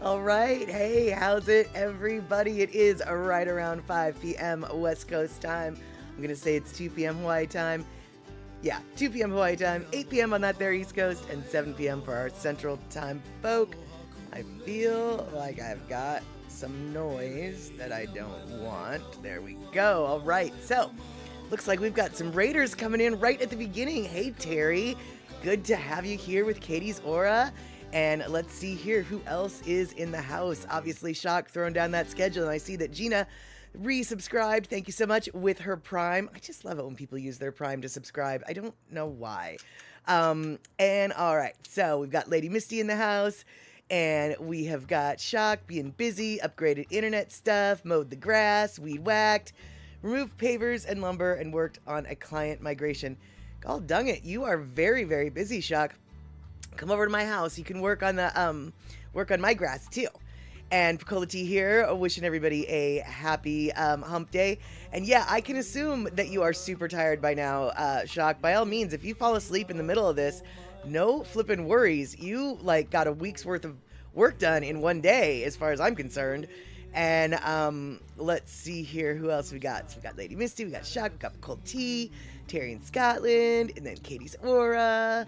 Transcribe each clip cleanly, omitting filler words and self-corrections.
All right. Hey, how's it, everybody? It is right around 5 p.m. West Coast time. I'm going to say it's 2 p.m. Hawaii time. Yeah, 2 p.m. Hawaii time, 8 p.m. on that there East Coast, and 7 p.m. for our Central Time folk. I feel like I've got some noise that I don't want. There we go. All right. So, looks like we've got some raiders coming in right at the beginning. Hey, Terry. Good to have you here with Katie's Aura. And let's see here who else is in the house. Obviously, Shock throwing down that schedule. And I see that Gina resubscribed. Thank you so much with her Prime. I just love it when people use their Prime to subscribe. I don't know why. And all right, so we've got Lady Misty in the house. And we have got Shock being busy, upgraded internet stuff, mowed the grass, weed whacked, removed pavers and lumber, and worked on a client migration. God dang it, you are very, very busy, Shock. Come over to my house. You can work on my grass too. And Picola T here, wishing everybody a happy hump day. And yeah, I can assume that you are super tired by now, Shock. By all means, if you fall asleep in the middle of this, no flippin' worries. You got a week's worth of work done in one day, as far as I'm concerned. And let's see here who else we got. So we got Lady Misty, we got Shock, we got Picola T, Terry in Scotland, and then Katie's Aura.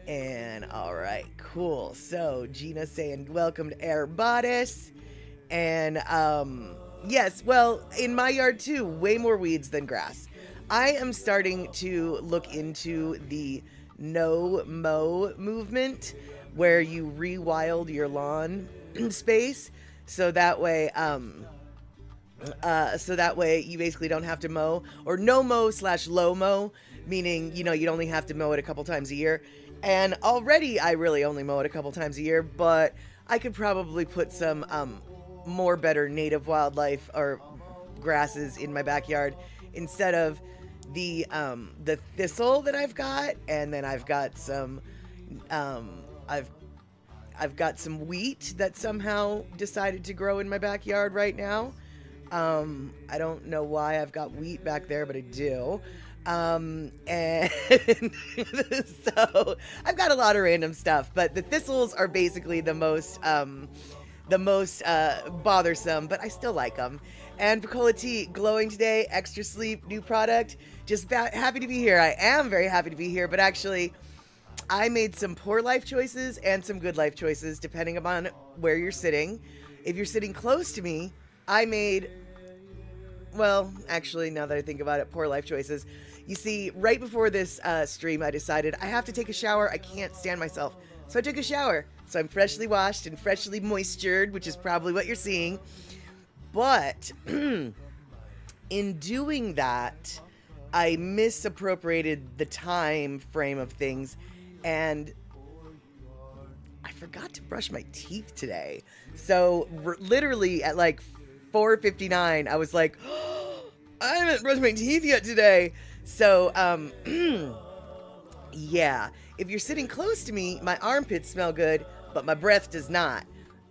And all right, cool. So Gina saying welcome to Air Bodice. And yes, well, in my yard too, way more weeds than grass. I am starting to look into the no mow movement, where you rewild your lawn space, so that way you basically don't have to mow, or no mow / low mow, meaning you'd only have to mow it a couple times a year. And already I really only mow it a couple times a year, but I could probably put some more better native wildlife or grasses in my backyard instead of the thistle that I've got. And then I've got some I've got some wheat that somehow decided to grow in my backyard right now. I don't know why I've got wheat back there, but I do. And so I've got a lot of random stuff, but the thistles are basically the most bothersome, but I still like them. And Picola T, glowing today, extra sleep, new product. Just happy to be here. I am very happy to be here, but actually I made some poor life choices and some good life choices depending upon where you're sitting. If you're sitting close to me, I made, well, actually, now that I think about it, poor life choices. You see, right before this stream, I decided I have to take a shower. I can't stand myself. So I took a shower. So I'm freshly washed and freshly moistured, which is probably what you're seeing. But in doing that, I misappropriated the time frame of things, and I forgot to brush my teeth today. So literally at 4:59, I was like, oh, I haven't brushed my teeth yet today. So, yeah, if you're sitting close to me, my armpits smell good, but my breath does not.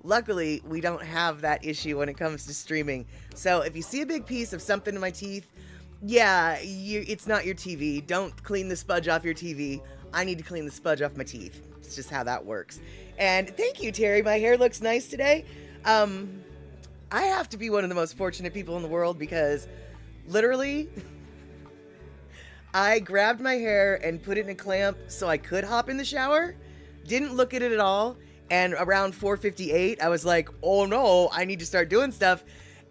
Luckily, we don't have that issue when it comes to streaming. So if you see a big piece of something in my teeth, yeah, it's not your TV. Don't clean the spudge off your TV. I need to clean the spudge off my teeth. It's just how that works. And thank you, Terry. My hair looks nice today. I have to be one of the most fortunate people in the world, because literally I grabbed my hair and put it in a clamp so I could hop in the shower. Didn't look at it at all. And around 4:58, I was like, oh no, I need to start doing stuff.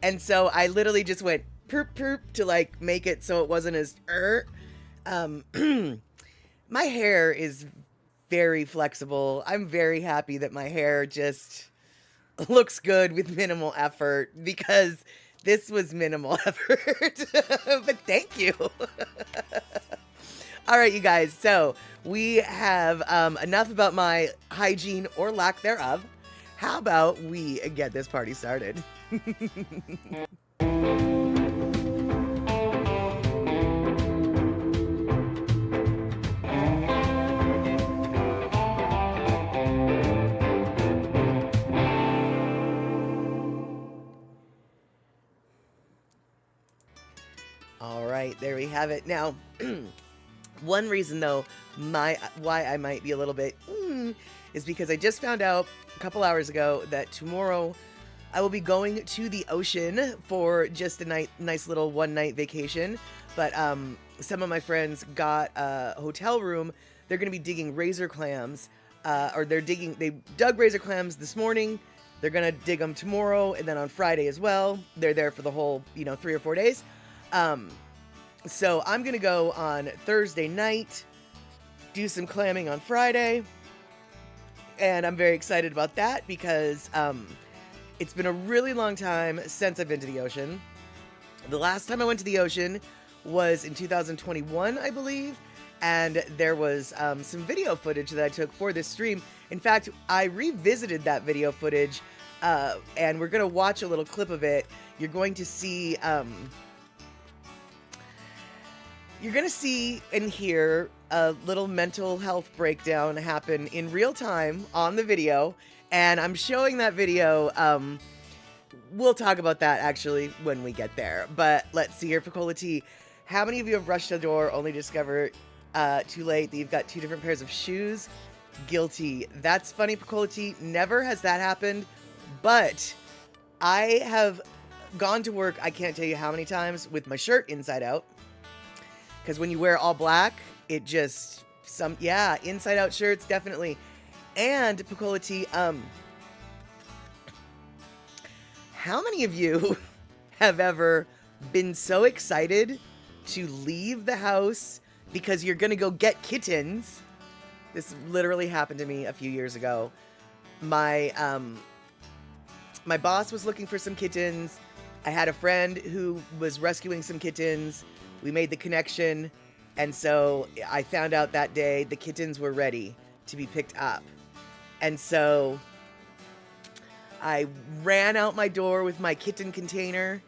And so I literally just went perp perp to make it so it wasn't as my hair is very flexible. I'm very happy that my hair just looks good with minimal effort, because this was minimal effort. But thank you. All right, you guys. So we have enough about my hygiene or lack thereof. How about we get this party started? All right, there we have it. Now, one reason though, why I might be a little bit is because I just found out a couple hours ago that tomorrow I will be going to the ocean for just a nice little one-night vacation. But some of my friends got a hotel room. They're going to be digging razor clams, they dug razor clams this morning. They're going to dig them tomorrow, and then on Friday as well. They're there for the whole, 3 or 4 days. So I'm going to go on Thursday night, do some clamming on Friday, and I'm very excited about that because it's been a really long time since I've been to the ocean. The last time I went to the ocean was in 2021, I believe, and there was some video footage that I took for this stream. In fact, I revisited that video footage, and we're going to watch a little clip of it. You're going to see and hear a little mental health breakdown happen in real time on the video, and I'm showing that video. We'll talk about that actually when we get there, but let's see here, Picola T. How many of you have rushed the door only to discover too late that you've got 2 different pairs of shoes? Guilty. That's funny, Picola T. Never has that happened, but I have gone to work, I can't tell you how many times, with my shirt inside out. Because when you wear all black, it just, inside out shirts, definitely. And, Picola T, how many of you have ever been so excited to leave the house because you're going to go get kittens? This literally happened to me a few years ago. My boss was looking for some kittens. I had a friend who was rescuing some kittens. We made the connection, and so I found out that day the kittens were ready to be picked up. And so I ran out my door with my kitten container,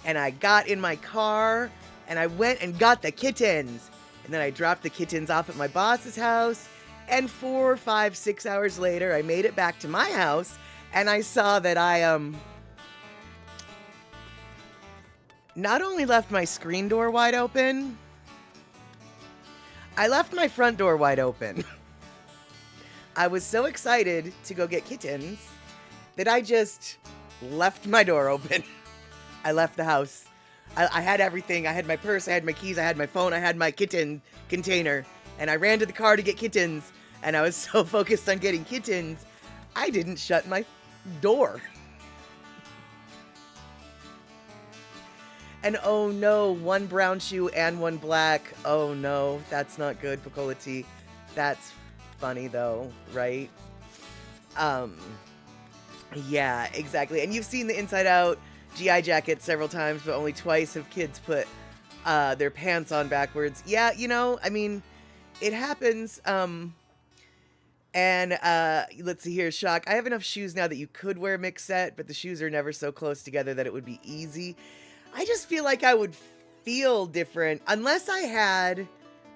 and I got in my car, and I went and got the kittens. And then I dropped the kittens off at my boss's house, and 4, 5, 6 hours later, I made it back to my house, and I saw that I not only left my screen door wide open, I left my front door wide open. I was so excited to go get kittens that I just left my door open. I left the house. I had everything. I had my purse, I had my keys, I had my phone, I had my kitten container, and I ran to the car to get kittens, and I was so focused on getting kittens, I didn't shut my door. And oh no, 1 brown shoe and 1 black. Oh no, that's not good, Picola T. That's funny though, right? Yeah, exactly. And you've seen the Inside Out GI jacket several times, but only twice have kids put their pants on backwards. Yeah, it happens. And let's see here, Shock. I have enough shoes now that you could wear mixed set, but the shoes are never so close together that it would be easy. I just feel like I would feel different unless I had,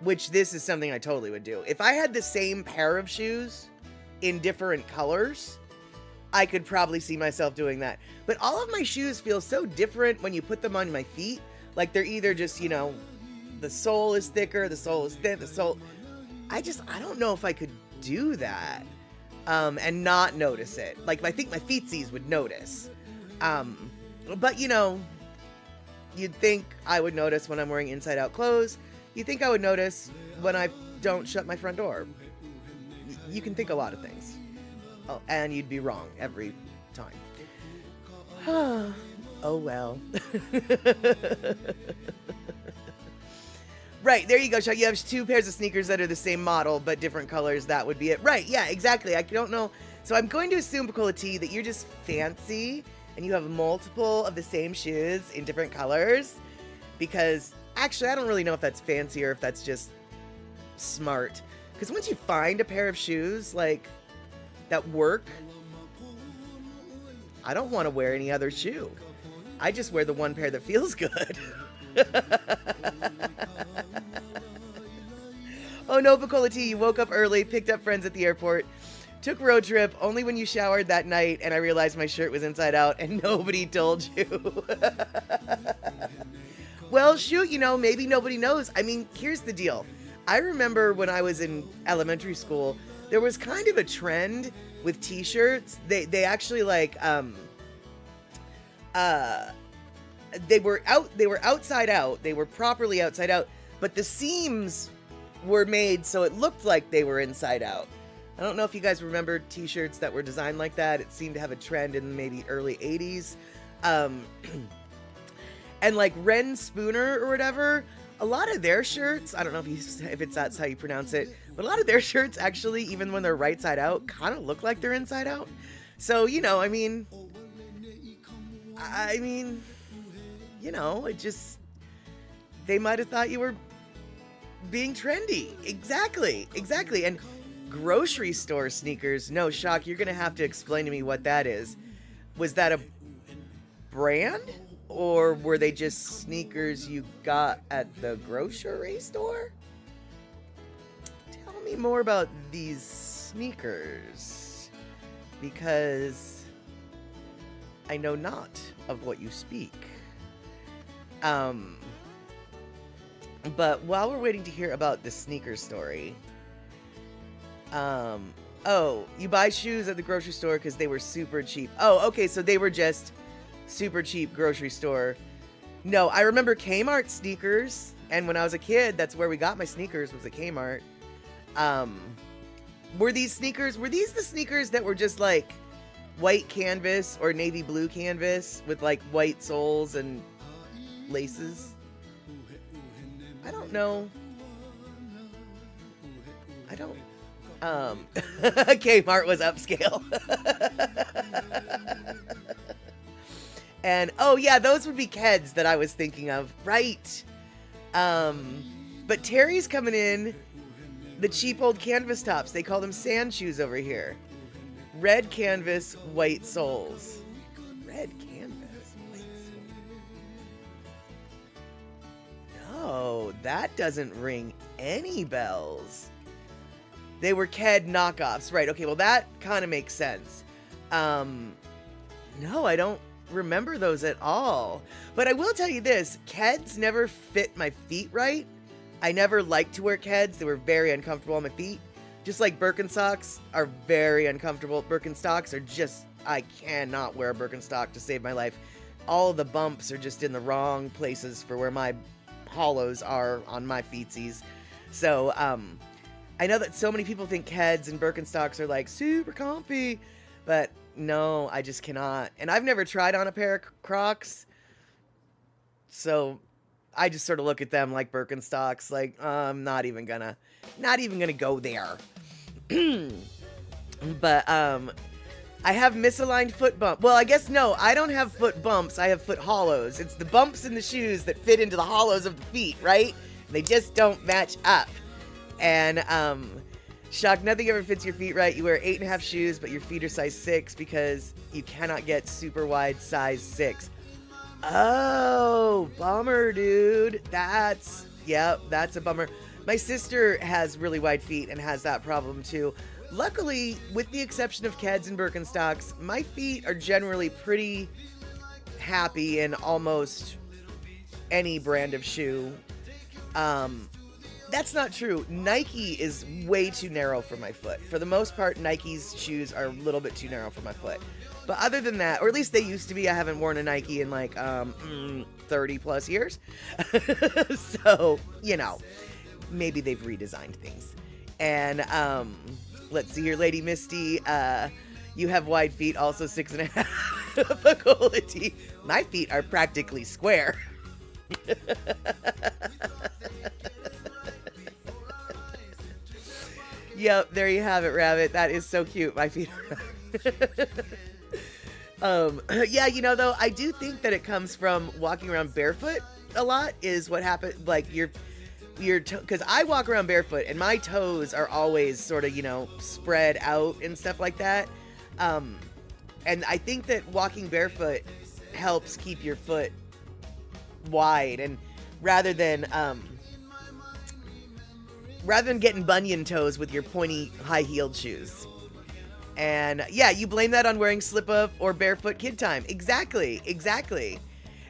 which this is something I totally would do. If I had the same pair of shoes in different colors, I could probably see myself doing that. But all of my shoes feel so different when you put them on my feet. Like they're either just, the sole is thicker, the sole is thin, I don't know if I could do that and not notice it. Like, I think my feetsies would notice. But, you'd think I would notice when I'm wearing inside out clothes. You'd think I would notice when I don't shut my front door. You can think a lot of things. Oh, and you'd be wrong every time. Oh well. Right, there you go, Chuck. You have 2 pairs of sneakers that are the same model, but different colors. That would be it. Right, yeah, exactly. I don't know. So I'm going to assume, Picola T, that you're just fancy and you have multiple of the same shoes in different colors. Because, actually, I don't really know if that's fancy or if that's just smart. Because once you find a pair of shoes, that work, I don't want to wear any other shoe. I just wear the one pair that feels good. Oh no, Picola T, you woke up early, picked up friends at the airport, took road trip only when you showered that night, and I realized my shirt was inside out and nobody told you. Well, shoot, maybe nobody knows. Here's the deal. I remember when I was in elementary school, there was kind of a trend with t-shirts. They actually like they were outside out. They were properly outside out, but the seams were made so it looked like they were inside out. I don't know if you guys remember t-shirts that were designed like that. It seemed to have a trend in maybe early 80s. And like Ren Spooner or whatever, a lot of their shirts, I don't know if that's how you pronounce it, but a lot of their shirts actually, even when they're right side out, kind of look like they're inside out. So, you know, I mean, you know, it just, they might have thought you were being trendy. Exactly. And grocery store sneakers, no, Shock, you're going to have to explain to me what that is. Was that a brand? Or were they just sneakers you got at the grocery store? Tell me more about these sneakers, because I know not of what you speak. But while we're waiting to hear about the sneaker story, oh, you buy shoes at the grocery store because they were super cheap. Oh, okay, so they were just super cheap grocery store. No, I remember Kmart sneakers, and when I was a kid, that's where we got my sneakers, was at Kmart. Were these the sneakers that were just like white canvas or navy blue canvas with like white soles and laces? I don't know. Kmart was upscale. And, oh yeah, those would be Keds that I was thinking of. Right. But Terry's coming in the cheap old canvas tops. They call them sand shoes over here. Red canvas, white soles. Red canvas, white soles. No, that doesn't ring any bells. They were Ked knockoffs. Right, okay, well that kind of makes sense. No, I don't remember those at all. But I will tell you this, Keds never fit my feet right. I never liked to wear Keds. They were very uncomfortable on my feet. Just like Birkenstocks are very uncomfortable. Birkenstocks are just, I cannot wear a Birkenstock to save my life. All of the bumps are just in the wrong places for where my hollows are on my feetsies. So, I know that so many people think Keds and Birkenstocks are like super comfy, but no, I just cannot. And I've never tried on a pair of Crocs, so I just sort of look at them like Birkenstocks, like I'm not even gonna go there. But I have misaligned foot bump. Well, I guess no, I don't have foot bumps. I have foot hollows. It's the bumps in the shoes that fit into the hollows of the feet, right? They just don't match up. And Shock, nothing ever fits your feet right. You wear 8.5 shoes, but your feet are size 6 because you cannot get super wide size 6. Oh, bummer, dude. That's a bummer. My sister has really wide feet and has that problem too. Luckily, with the exception of Keds and Birkenstocks, my feet are generally pretty happy in almost any brand of shoe. That's not true. Nike is way too narrow for my foot. For the most part, Nike's shoes are a little bit too narrow for my foot. But other than that, or at least they used to be, I haven't worn a Nike in like 30 plus years. So, you know, maybe they've redesigned things. And let's see here, Lady Misty, you have wide feet, also 6.5 equality. My feet are practically square. Yep, there you have it, Rabbit. That is so cute. My feet are... yeah, you know, though, I do think that it comes from walking around barefoot a lot is what happened. Like, because I walk around barefoot and my toes are always sort of, you know, spread out and stuff like that. And I think that walking barefoot helps keep your foot wide, and rather than getting bunion toes with your pointy high-heeled shoes. And yeah, you blame that on wearing slip-up or barefoot kid time. Exactly.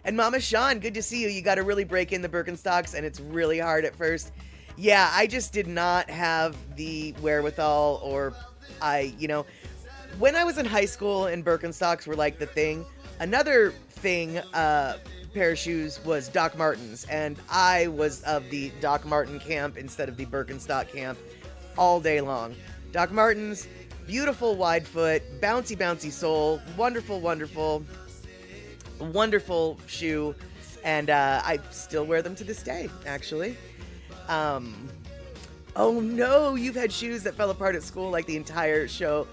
And Mama Sean, good to see you. You got to really break in the Birkenstocks, and it's really hard at first. Yeah, I just did not have the wherewithal, or when I was in high school and Birkenstocks were like the thing. Another thing, pair of shoes was Doc Martens, and I was of the Doc Marten camp instead of the Birkenstock camp all day long. Doc Martens, beautiful wide foot, bouncy, bouncy sole, wonderful, wonderful, wonderful shoe, and I still wear them to this day, actually. Oh no, you've had shoes that fell apart at school, like the entire sole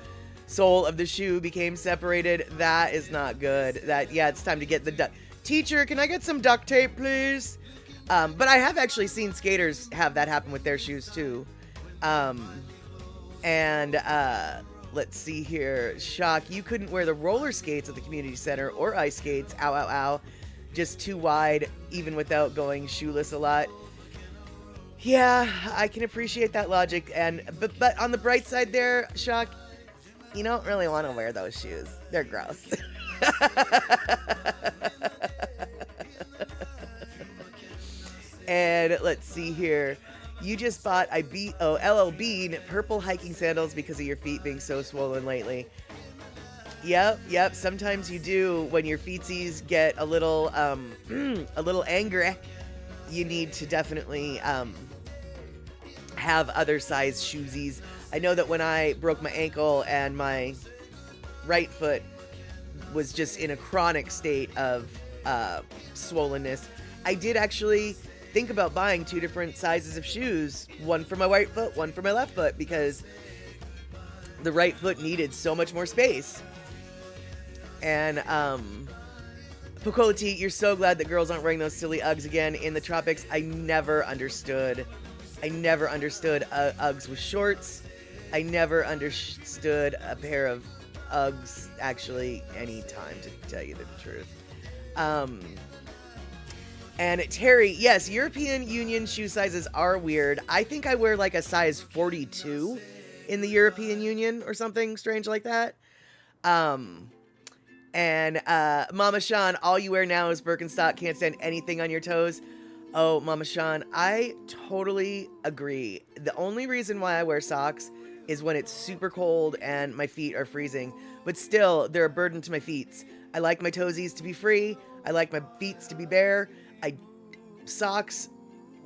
of the shoe became separated. That is not good. It's time to get the teacher, can I get some duct tape, please? But I have actually seen skaters have that happen with their shoes too. Let's see here. Shock, you couldn't wear the roller skates at the community center or ice skates. Ow, ow, ow. Just too wide, even without going shoeless a lot. Yeah, I can appreciate that logic. But on the bright side there, Shock, you don't really want to wear those shoes. They're gross. And let's see here. You just bought LL Bean purple hiking sandals because of your feet being so swollen lately. Yep. Sometimes you do when your feetsies get a little angry. You need to definitely have other size shoesies. I know that when I broke my ankle and my right foot was just in a chronic state of swollenness, I did actually think about buying 2 different sizes of shoes, one for my right foot, one for my left foot, because the right foot needed so much more space. And Pocolati, you're so glad that girls aren't wearing those silly Uggs again in the tropics. I never understood Uggs with shorts. I never understood a pair of Uggs actually any time, to tell you the truth. And Terry, yes, European Union shoe sizes are weird. I think I wear like a size 42 in the European Union or something strange like that. Mama Sean, all you wear now is Birkenstock, can't stand anything on your toes. Oh, Mama Sean, I totally agree. The only reason why I wear socks is when it's super cold and my feet are freezing. But still, they're a burden to my feet. I like my toesies to be free. I like my feet to be bare. Socks,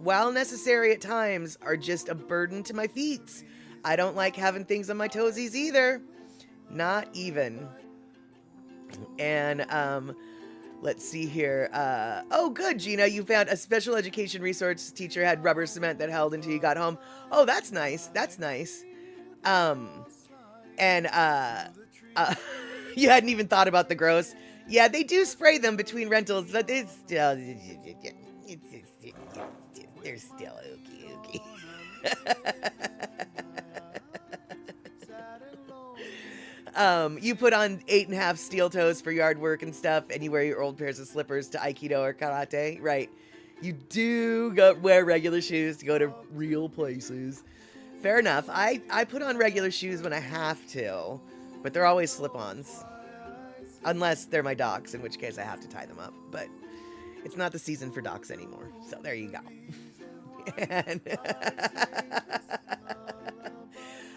while necessary at times, are just a burden to my feet. I don't like having things on my toesies either. Not even. And, let's see here. Oh, good, Gina. You found a special education resource teacher had rubber cement that held until you got home. Oh, that's nice. That's nice. You hadn't even thought about the gross. Yeah, they do spray them between rentals, but it's still, they're still ooky. You put on 8.5 steel toes for yard work and stuff, and you wear your old pairs of slippers to Aikido or Karate, right? You do wear regular shoes to go to real places. Fair enough. I put on regular shoes when I have to, but they're always slip-ons. Unless they're my docs, in which case I have to tie them up. But it's not the season for docs anymore, so there you go. And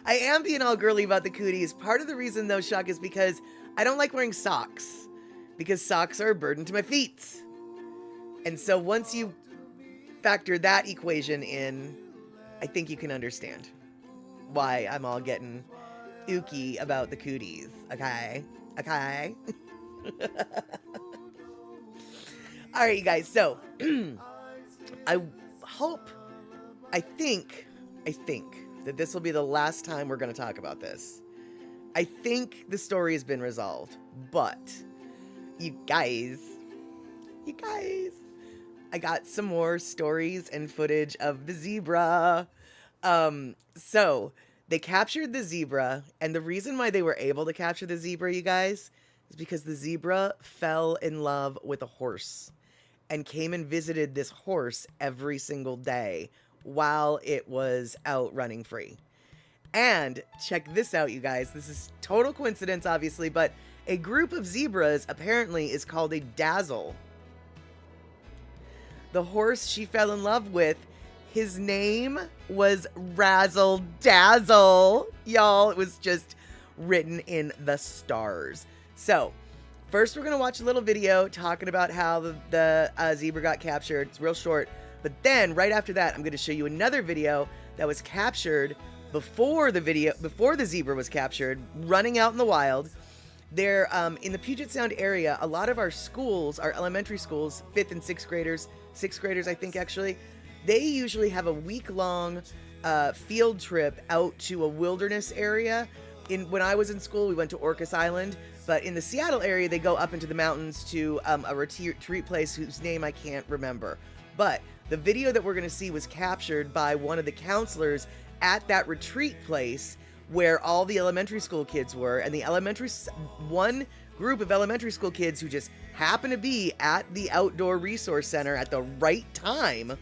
I am being all girly about the cooties. Part of the reason, though, Shock, is because I don't like wearing socks. Because socks are a burden to my feet. And so once you factor that equation in, I think you can understand why I'm all getting ooky about the cooties. Okay? All right, you guys. So, I think that this will be the last time we're going to talk about this. I think the story has been resolved, but you guys, I got some more stories and footage of the zebra. So they captured the zebra, and the reason why they were able to capture the zebra, you guys, is because the zebra fell in love with a horse and came and visited this horse every single day while it was out running free. And check this out, you guys. This is total coincidence, obviously, but a group of zebras apparently is called a dazzle. The horse she fell in love with His name was Razzle Dazzle. Y'all, it was just written in the stars. So, first we're going to watch a little video talking about how the zebra got captured. It's real short. But then, right after that, I'm going to show you another video that was captured before the zebra was captured, running out in the wild. There, in the Puget Sound area, a lot of our schools, our elementary schools, 5th and 6th graders, I think actually, they usually have a week-long field trip out to a wilderness area. When I was in school, we went to Orcas Island, but in the Seattle area, they go up into the mountains to a retreat place whose name I can't remember. But the video that we're going to see was captured by one of the counselors at that retreat place where all the elementary school kids were, and one group of elementary school kids who just happened to be at the outdoor resource center at the right time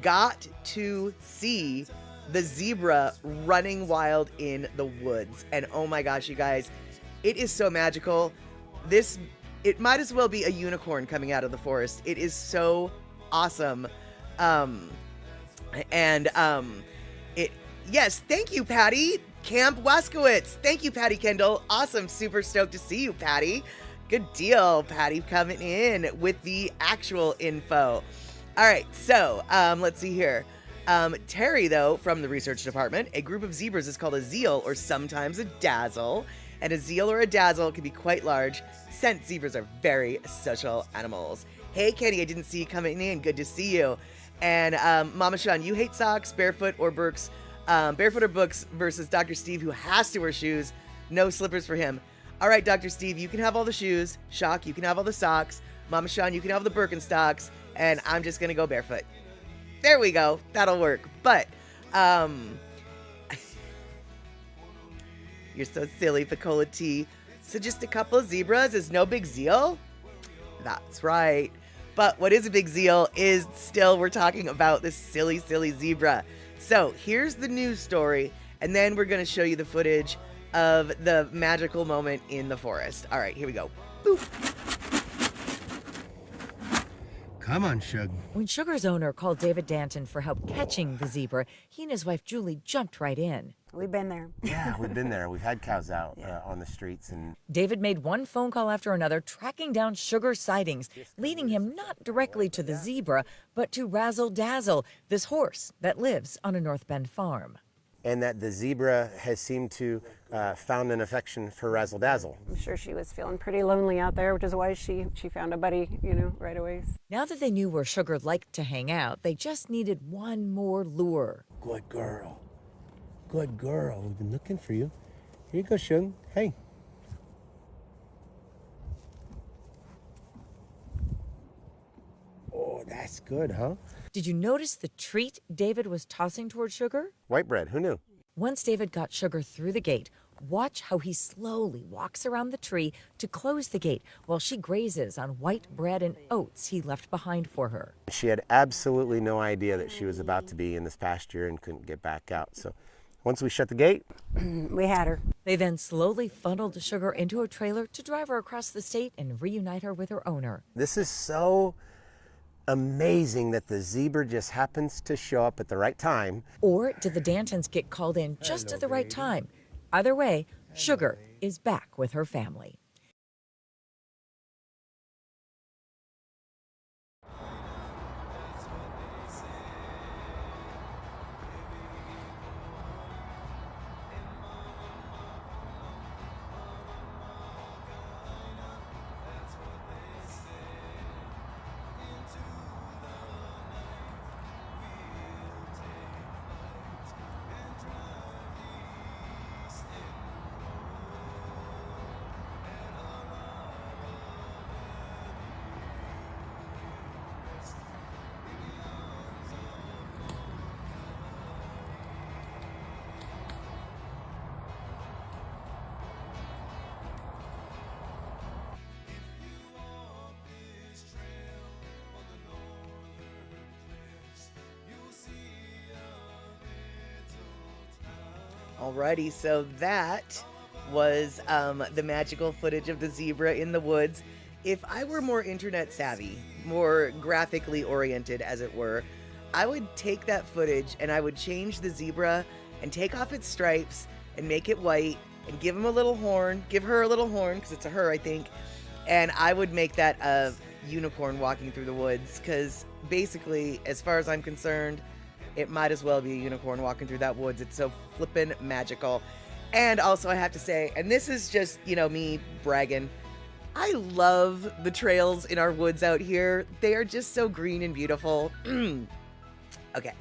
got to see the zebra running wild in the woods. And oh my gosh, you guys, it is so magical. It might as well be a unicorn coming out of the forest. It is so awesome. Yes, thank you, Patty. Camp Waskowitz. Thank you, Patty Kendall. Awesome. Super stoked to see you, Patty. Good deal, Patty, coming in with the actual info. All right, so let's see here. Terry, though, from the research department, a group of zebras is called a zeal or sometimes a dazzle. And a zeal or a dazzle can be quite large, since zebras are very social animals. Hey, Kenny, I didn't see you coming in. Good to see you. And Mama Sean, you hate socks, barefoot or books. Barefoot or books versus Dr. Steve, who has to wear shoes. No slippers for him. All right, Dr. Steve, you can have all the shoes. Shock, you can have all the socks. Mama Sean, you can have the Birkenstocks. And I'm just going to go barefoot. There we go. That'll work. But, you're so silly, Picola T. So just a couple of zebras is no big zeal? That's right. But what is a big zeal is still we're talking about this silly, silly zebra. So here's the news story, and then we're going to show you the footage of the magical moment in the forest. All right, here we go. Boop. Come on, Shug. When Sugar's owner called David Danton for help catching the zebra, he and his wife Julie jumped right in. We've been there. Yeah, we've been there. We've had cows out on the streets. And David made one phone call after another, tracking down Sugar's sightings, leading him not directly to the zebra, but to Razzle Dazzle, this horse that lives on a North Bend farm. And that the zebra has seemed to found an affection for Razzle Dazzle. I'm sure she was feeling pretty lonely out there, which is why she found a buddy, right away. Now that they knew where Sugar liked to hang out, they just needed one more lure. Good girl. Good girl. We've been looking for you. Here you go, Shug. Hey. Oh, that's good, huh? Did you notice the treat David was tossing toward Sugar? White bread. Who knew? Once David got Sugar through the gate, watch how he slowly walks around the tree to close the gate while she grazes on white bread and oats he left behind for her. She had absolutely no idea that she was about to be in this pasture and couldn't get back out. So once we shut the gate, We had her. They then slowly funneled Sugar into a trailer to drive her across the state and reunite her with her owner. this is so amazing that the zebra just happens to show up at the right time. Or did the Dantons get called in just at the right time? Either way, Sugar is back with her family. Alrighty, so that was the magical footage of the zebra in the woods. If I were more internet savvy, more graphically oriented, as it were, I would take that footage and I would change the zebra and take off its stripes and make it white and give him a little horn, give her a little horn, because it's a her, I think. And I would make that a unicorn walking through the woods, because basically, as far as I'm concerned, it might as well be a unicorn walking through that woods. It's so flippin' magical. And also, I have to say, and this is just, me bragging, I love the trails in our woods out here. They are just so green and beautiful. Okay,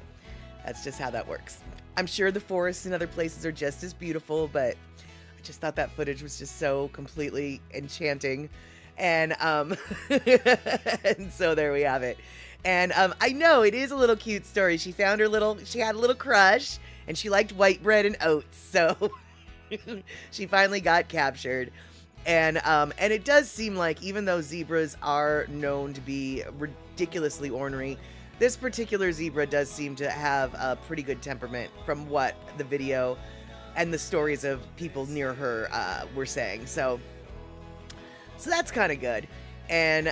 that's just how that works. I'm sure the forests in other places are just as beautiful, but I just thought that footage was just so completely enchanting. And, and so there we have it. And I know it is a little cute story. She had a little crush, and she liked white bread and oats. So she finally got captured. And it does seem like, even though zebras are known to be ridiculously ornery, this particular zebra does seem to have a pretty good temperament, from what the video and the stories of people near her were saying. So that's kind of good. And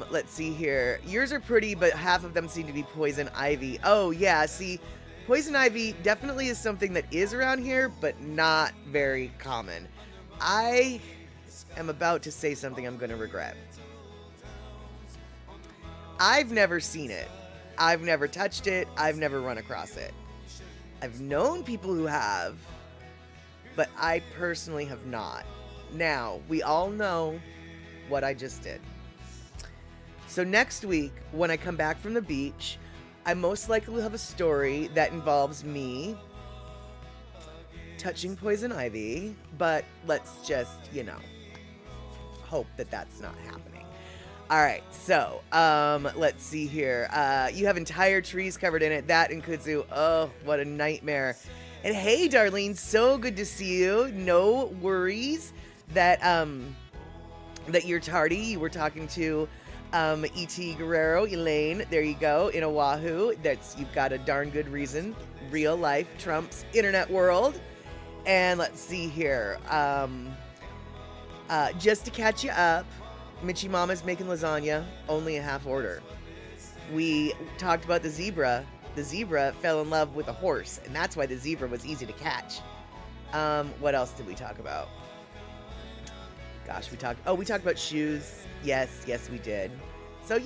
let's see here. Yours are pretty, but half of them seem to be poison ivy. Oh, yeah. See, poison ivy definitely is something that is around here, but not very common. I am about to say something I'm going to regret. I've never seen it. I've never touched it. I've never run across it. I've known people who have, but I personally have not. Now, we all know what I just did. So next week, when I come back from the beach, I most likely will have a story that involves me touching poison ivy, but let's just, hope that that's not happening. All right, so let's see here. You have entire trees covered in it. That and kudzu. Oh, what a nightmare. And hey, Darlene, so good to see you. No worries that that you're tardy. You were talking to E.T. Guerrero, Elaine. There you go, in Oahu. You've got a darn good reason. Real life trumps internet world. And let's see here. Just to catch you up, Mitchie Mama's making lasagna, only a half order. We talked about the zebra. The zebra fell in love with a horse, and that's why the zebra was easy to catch. What else did we talk about? Gosh, we talked about shoes. Yes, we did. So,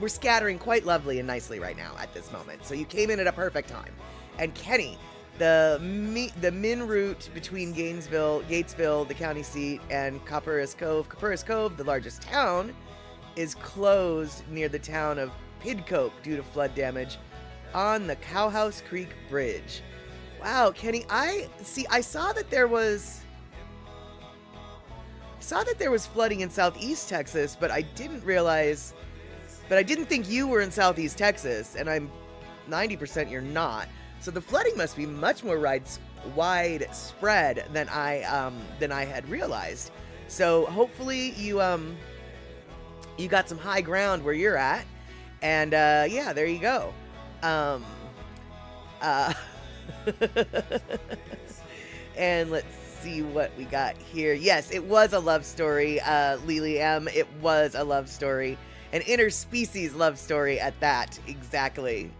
we're scattering quite lovely and nicely right now at this moment. So you came in at a perfect time. And Kenny, the Min route between Gatesville, the county seat, and Copperas Cove, the largest town, is closed near the town of Pidcoke due to flood damage on the Cowhouse Creek Bridge. Wow, Kenny, I saw that there was flooding in Southeast Texas, but I didn't think you were in Southeast Texas, and I'm 90% you're not. So the flooding must be much more widespread than I had realized. So hopefully you got some high ground where you're at, and yeah, there you go. And let's see what we got here. Yes, it was a love story, Lily M. It was a love story, an interspecies love story at that. Exactly.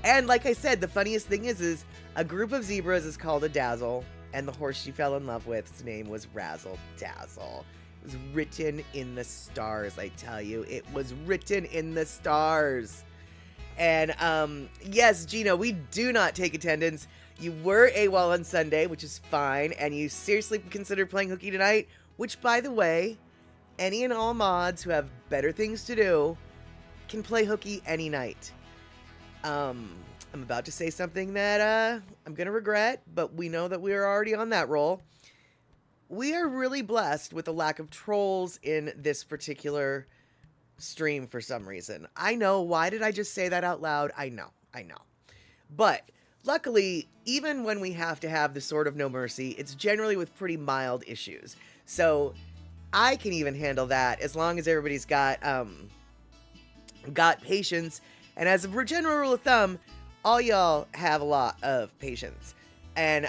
And like I said, the funniest thing is a group of zebras is called a dazzle, and the horse she fell in love with, his name was Razzle Dazzle. It was written in the stars, I tell you. It was written in the stars. And yes, Gino, we do not take attendance. You were AWOL on Sunday, which is fine, and you seriously considered playing hooky tonight, which, by the way, any and all mods who have better things to do can play hooky any night. I'm about to say something that I'm going to regret, but we know that we are already on that roll. We are really blessed with the lack of trolls in this particular stream for some reason. I know. Why did I just say that out loud? I know. But luckily, even when we have to have the Sword of No Mercy, it's generally with pretty mild issues. So I can even handle that as long as everybody's got patience. And as a general rule of thumb, all y'all have a lot of patience. And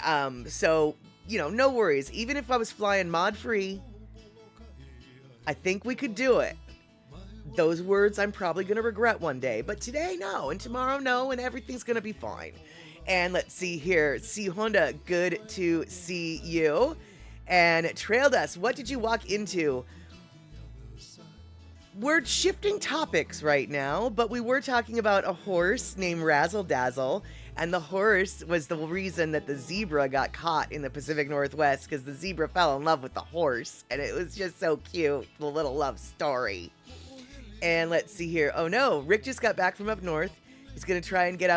so, no worries. Even if I was flying mod free, I think we could do it. those words I'm probably going to regret one day. But today, no. And tomorrow, no. And everything's going to be fine. And let's see here. See Honda, good to see you. And Trailed Us, what did you walk into? We're shifting topics right now, but we were talking about a horse named Razzle Dazzle, and the horse was the reason that the zebra got caught in the Pacific Northwest, because the zebra fell in love with the horse, and it was just so cute, the little love story. And let's see here. Oh no, Rick just got back from up north. He's going to try and get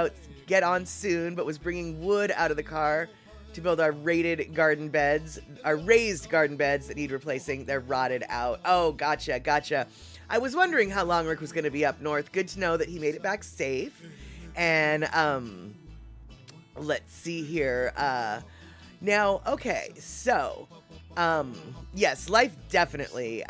on soon, but was bringing wood out of the car to build our raised garden beds that need replacing. They're rotted out. Oh, gotcha. I was wondering how long Rick was going to be up north. Good to know that he made it back safe. And let's see here. Now, okay, so yes, life definitely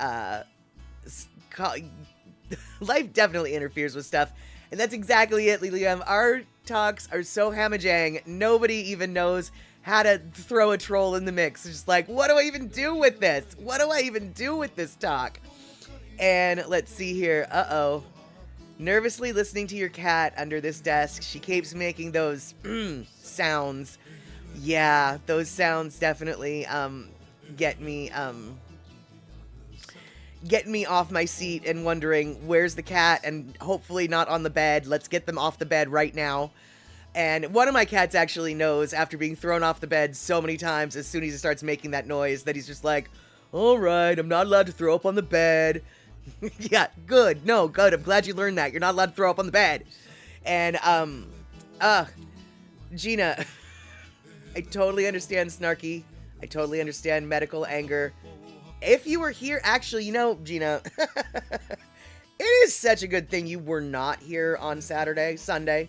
interferes with stuff, and that's exactly it, Lilium. Our talks are so hamajang, nobody even knows how to throw a troll in the mix. It's just like, what do I even do with this? What do I even do with this talk? And let's see here. Uh-oh. Nervously listening to your cat under this desk. She keeps making those sounds. Yeah, those sounds definitely get me off my seat and wondering, where's the cat? And hopefully not on the bed. Let's get them off the bed right now. And one of my cats actually knows, after being thrown off the bed so many times, as soon as he starts making that noise, that he's just like, all right, I'm not allowed to throw up on the bed. Yeah, good. No, good. I'm glad you learned that. You're not allowed to throw up on the bed. And, Gina, I totally understand snarky. I totally understand medical anger. If you were here, actually, Gina, it is such a good thing you were not here on Sunday.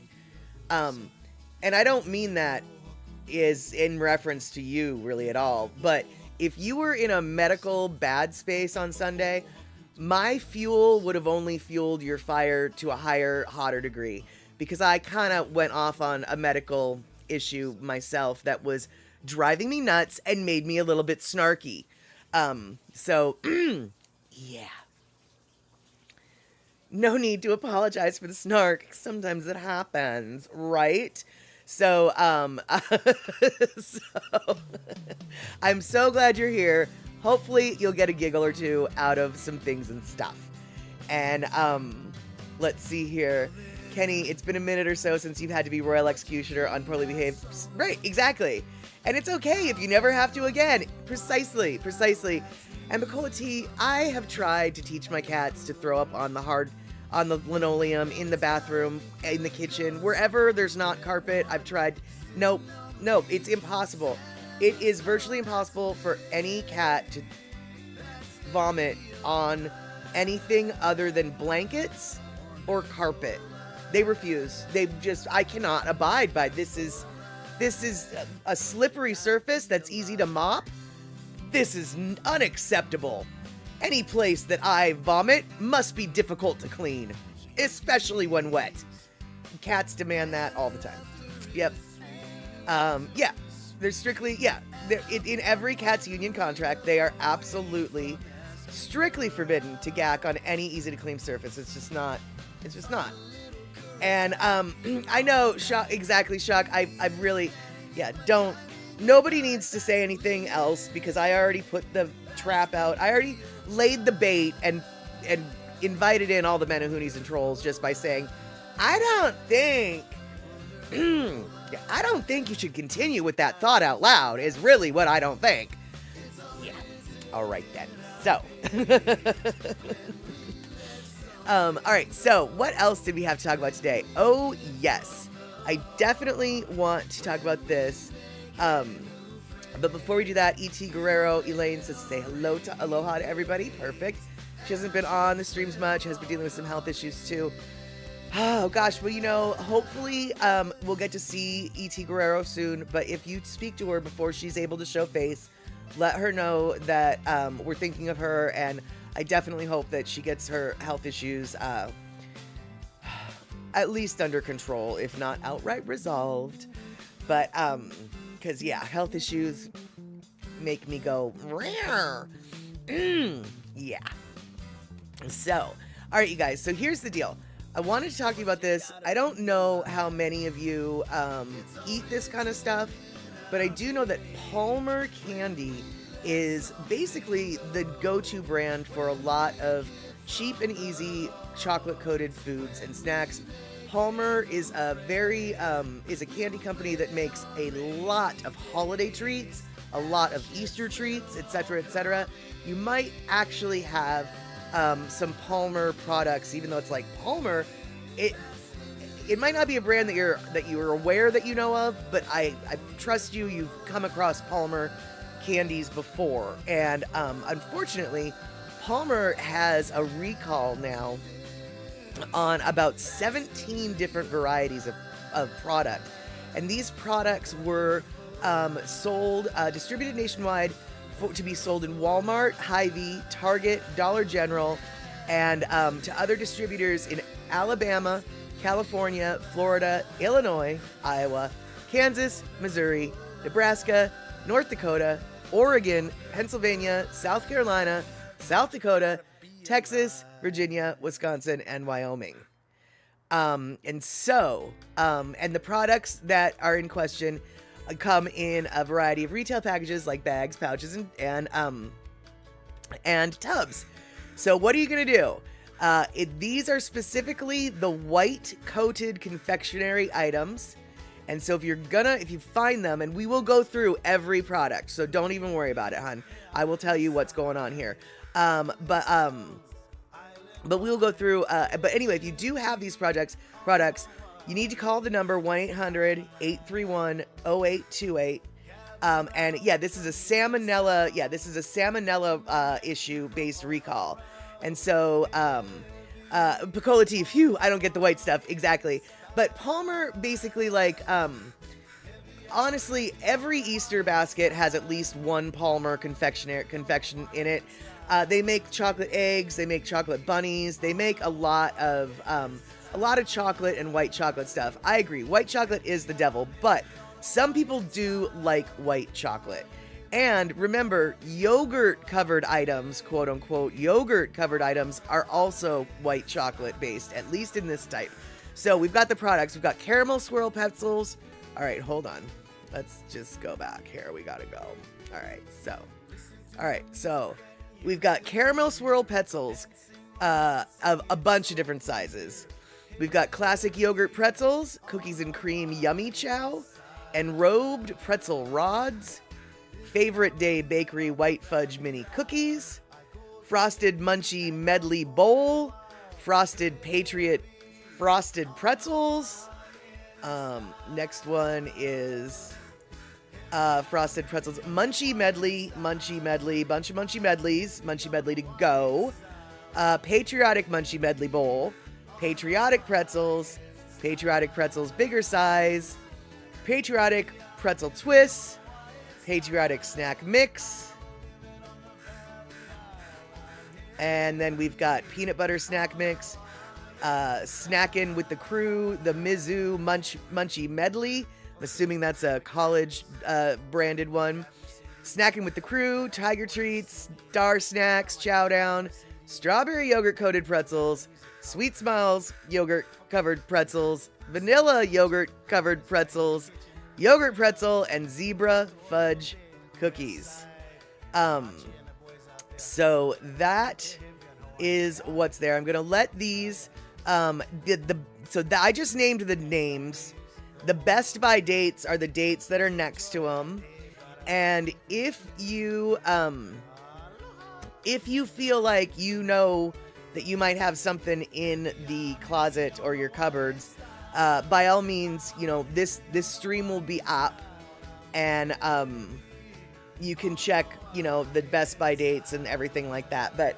And I don't mean that is in reference to you really at all, but if you were in a medical bad space on Sunday, my fuel would have only fueled your fire to a hotter degree, because I kind of went off on a medical issue myself that was driving me nuts and made me a little bit snarky. So, yeah. No need to apologize for the snark. Sometimes it happens, right? So, I'm so glad you're here. Hopefully you'll get a giggle or two out of some things and stuff. And, let's see here. Kenny, it's been a minute or so since you've had to be royal executioner on poorly behaved. Right, exactly. And it's okay if you never have to again. Precisely. And Bacola T, I have tried to teach my cats to throw up on the linoleum, in the bathroom, in the kitchen, wherever there's not carpet. I've tried. Nope, it's impossible. It is virtually impossible for any cat to vomit on anything other than blankets or carpet. They refuse. I cannot abide by this is a slippery surface that's easy to mop. This is unacceptable. Any place that I vomit must be difficult to clean, especially when wet. Cats demand that all the time. Yep. Yeah. They're strictly, in every cat's union contract, they are absolutely, strictly forbidden to gack on any easy to clean surface. It's just not. And, I know, Shock, I really, nobody needs to say anything else, because I already put the trap out. I already laid the bait and invited in all the Menahoonies and trolls just by saying, I don't think you should continue with that thought out loud, is really what I don't think. Yeah. All right then. So. All right. So what else did we have to talk about today? Oh, yes. I definitely want to talk about this. But before we do that, E.T. Guerrero, Elaine says say aloha to everybody. Perfect. She hasn't been on the streams much, has been dealing with some health issues too. Oh gosh, well, hopefully we'll get to see E.T. Guerrero soon, but if you speak to her before she's able to show face, let her know that we're thinking of her, and I definitely hope that she gets her health issues at least under control, if not outright resolved. But, because, health issues make me go, yeah. So, All right, you guys. So here's the deal. I wanted to talk to you about this. I don't know how many of you eat this kind of stuff, but I do know that Palmer candy is basically the go-to brand for a lot of cheap and easy chocolate-coated foods and snacks. Palmer is a candy company that makes a lot of holiday treats, a lot of Easter treats, etc., etc. You might actually have some Palmer products, even though it's like Palmer. It might not be a brand that you're aware that you know of, but I trust you've come across Palmer candies before, and unfortunately, Palmer has a recall now on about 17 different varieties of product, and these products were distributed nationwide to be sold in Walmart, Hy-Vee, Target, Dollar General, and to other distributors in Alabama, California, Florida, Illinois, Iowa, Kansas, Missouri, Nebraska, North Dakota, Oregon, Pennsylvania, South Carolina, South Dakota, Texas, Virginia, Wisconsin, and Wyoming. And the products that are in question come in a variety of retail packages like bags, pouches, and tubs. So what are you going to do? These are specifically the white coated confectionery items. And so if you find them, and we will go through every product, so don't even worry about it, hon. I will tell you what's going on here. But we'll go through, but anyway, if you do have these products, you need to call the number 1-800-831-0828. And yeah, this is a salmonella issue based recall. And so, Picola tea, phew, I don't get the white stuff exactly. But Palmer basically, like, honestly, every Easter basket has at least one Palmer confection in it. They make chocolate eggs, they make chocolate bunnies, they make a lot of chocolate and white chocolate stuff. I agree, white chocolate is the devil, but some people do like white chocolate. And remember, yogurt-covered items, quote-unquote, yogurt-covered items are also white chocolate based, at least in this type. So we've got the products. We've got caramel swirl pretzels. All right, hold on. Let's just go back here. We got to go. All right, so we've got caramel swirl pretzels of a bunch of different sizes. We've got classic yogurt pretzels, cookies and cream yummy chow, enrobed pretzel rods, favorite day bakery white fudge mini cookies, frosted munchie medley bowl, frosted patriot frosted pretzels. Next one is frosted pretzels, munchie medley, bunch of munchie medley to go, patriotic munchie medley bowl, patriotic pretzels bigger size, patriotic pretzel twists, patriotic snack mix, and then we've got peanut butter snack mix, snackin' with the crew, the Mizzou munchie medley. I'm assuming that's a college branded one. Snackin' with the crew, Tiger Treats, Star Snacks, Chow Down, strawberry yogurt coated pretzels, Sweet Smiles yogurt covered pretzels, vanilla yogurt covered pretzels, yogurt pretzel, and zebra fudge cookies. So that is what's there. I'm gonna let these I just named the names. The best by dates are the dates that are next to them. And if you feel like you know that you might have something in the closet or your cupboards, by all means, this stream will be up, and you can check, the best by dates and everything like that. But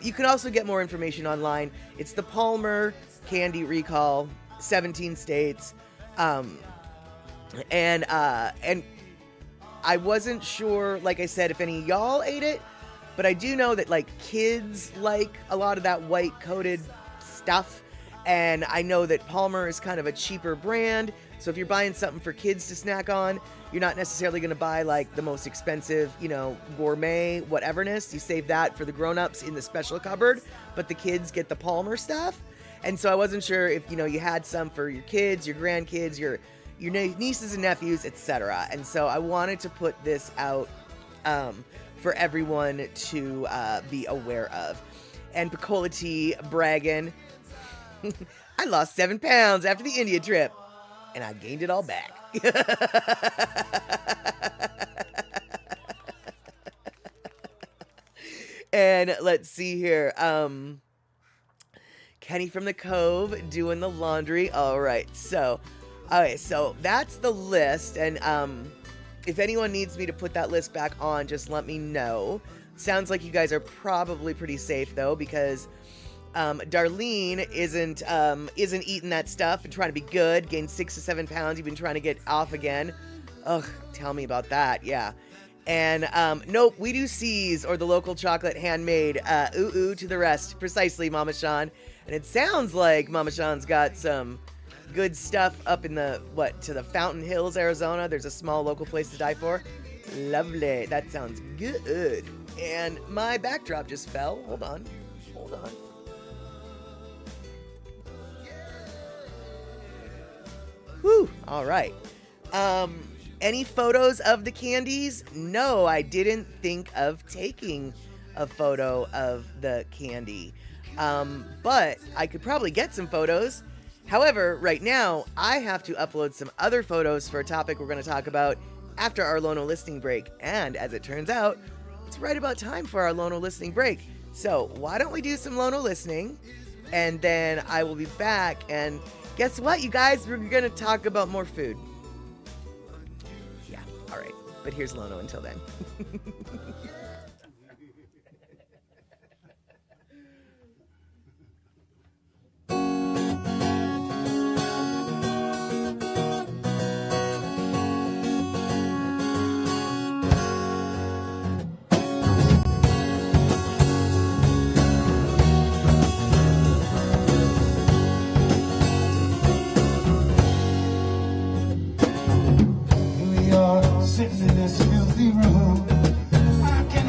you can also get more information online. It's the Palmer Candy Recall, 17 states. And I wasn't sure, like I said, if any of y'all ate it, but I do know that, like, kids like a lot of that white coated stuff. And I know that Palmer is kind of a cheaper brand. So if you're buying something for kids to snack on, you're not necessarily going to buy like the most expensive, gourmet whateverness. You save that for the grown-ups in the special cupboard, but the kids get the Palmer stuff. And so I wasn't sure if, you had some for your kids, your grandkids, your nieces and nephews, etc. And so I wanted to put this out for everyone to be aware of. And Picola Tea bragging, I lost 7 pounds after the India trip, and I gained it all back. And let's see here. Kenny from the Cove doing the laundry. All right, so that's the list. And if anyone needs me to put that list back on, just let me know. Sounds like you guys are probably pretty safe though, because Darlene isn't eating that stuff and trying to be good. Gained 6 to 7 pounds. You've been trying to get off again. Ugh, tell me about that. Yeah. And nope, we do C's or the local chocolate handmade. Ooh to the rest. Precisely, Mama Sean. And it sounds like Mama Sean's got some good stuff up in the Fountain Hills, Arizona. There's a small local place to die for. Lovely. That sounds good. And my backdrop just fell. Hold on. Whew. All right. Any photos of the candies? No, I didn't think of taking a photo of the candy. But I could probably get some photos. However, right now, I have to upload some other photos for a topic we're going to talk about after our Lono listening break. And as it turns out, it's right about time for our Lono listening break. So why don't we do some Lono listening? And then I will be back. And guess what, you guys? We're going to talk about more food. Yeah, all right. But here's Lono until then. Sitting in this filthy room, I can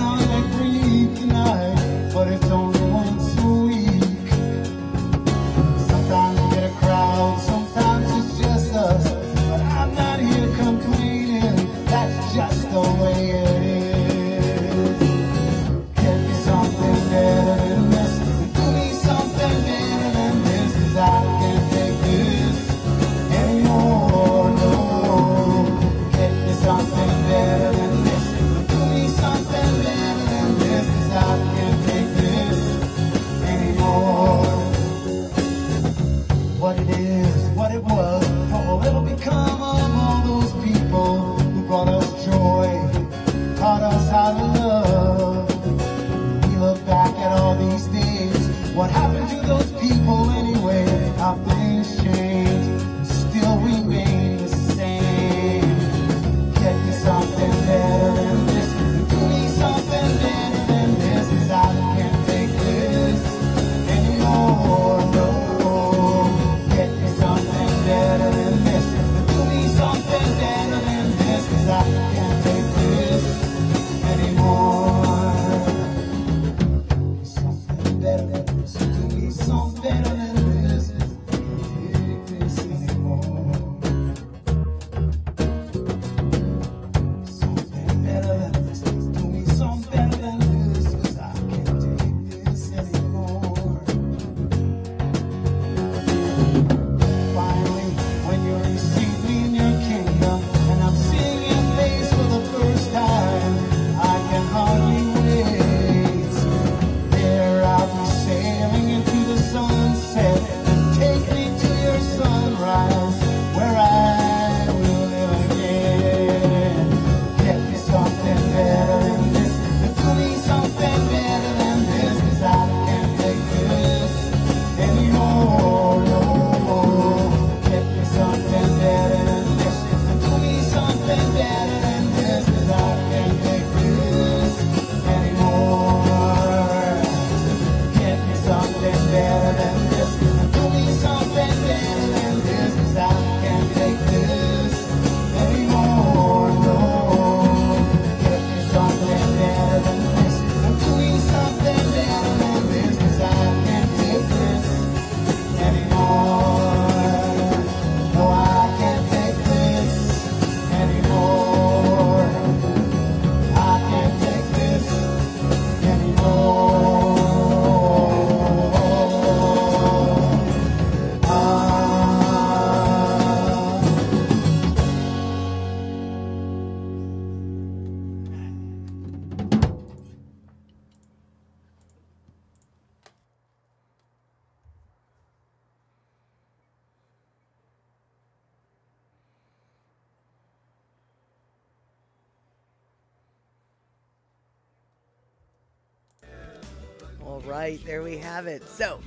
All right, there we have it. So,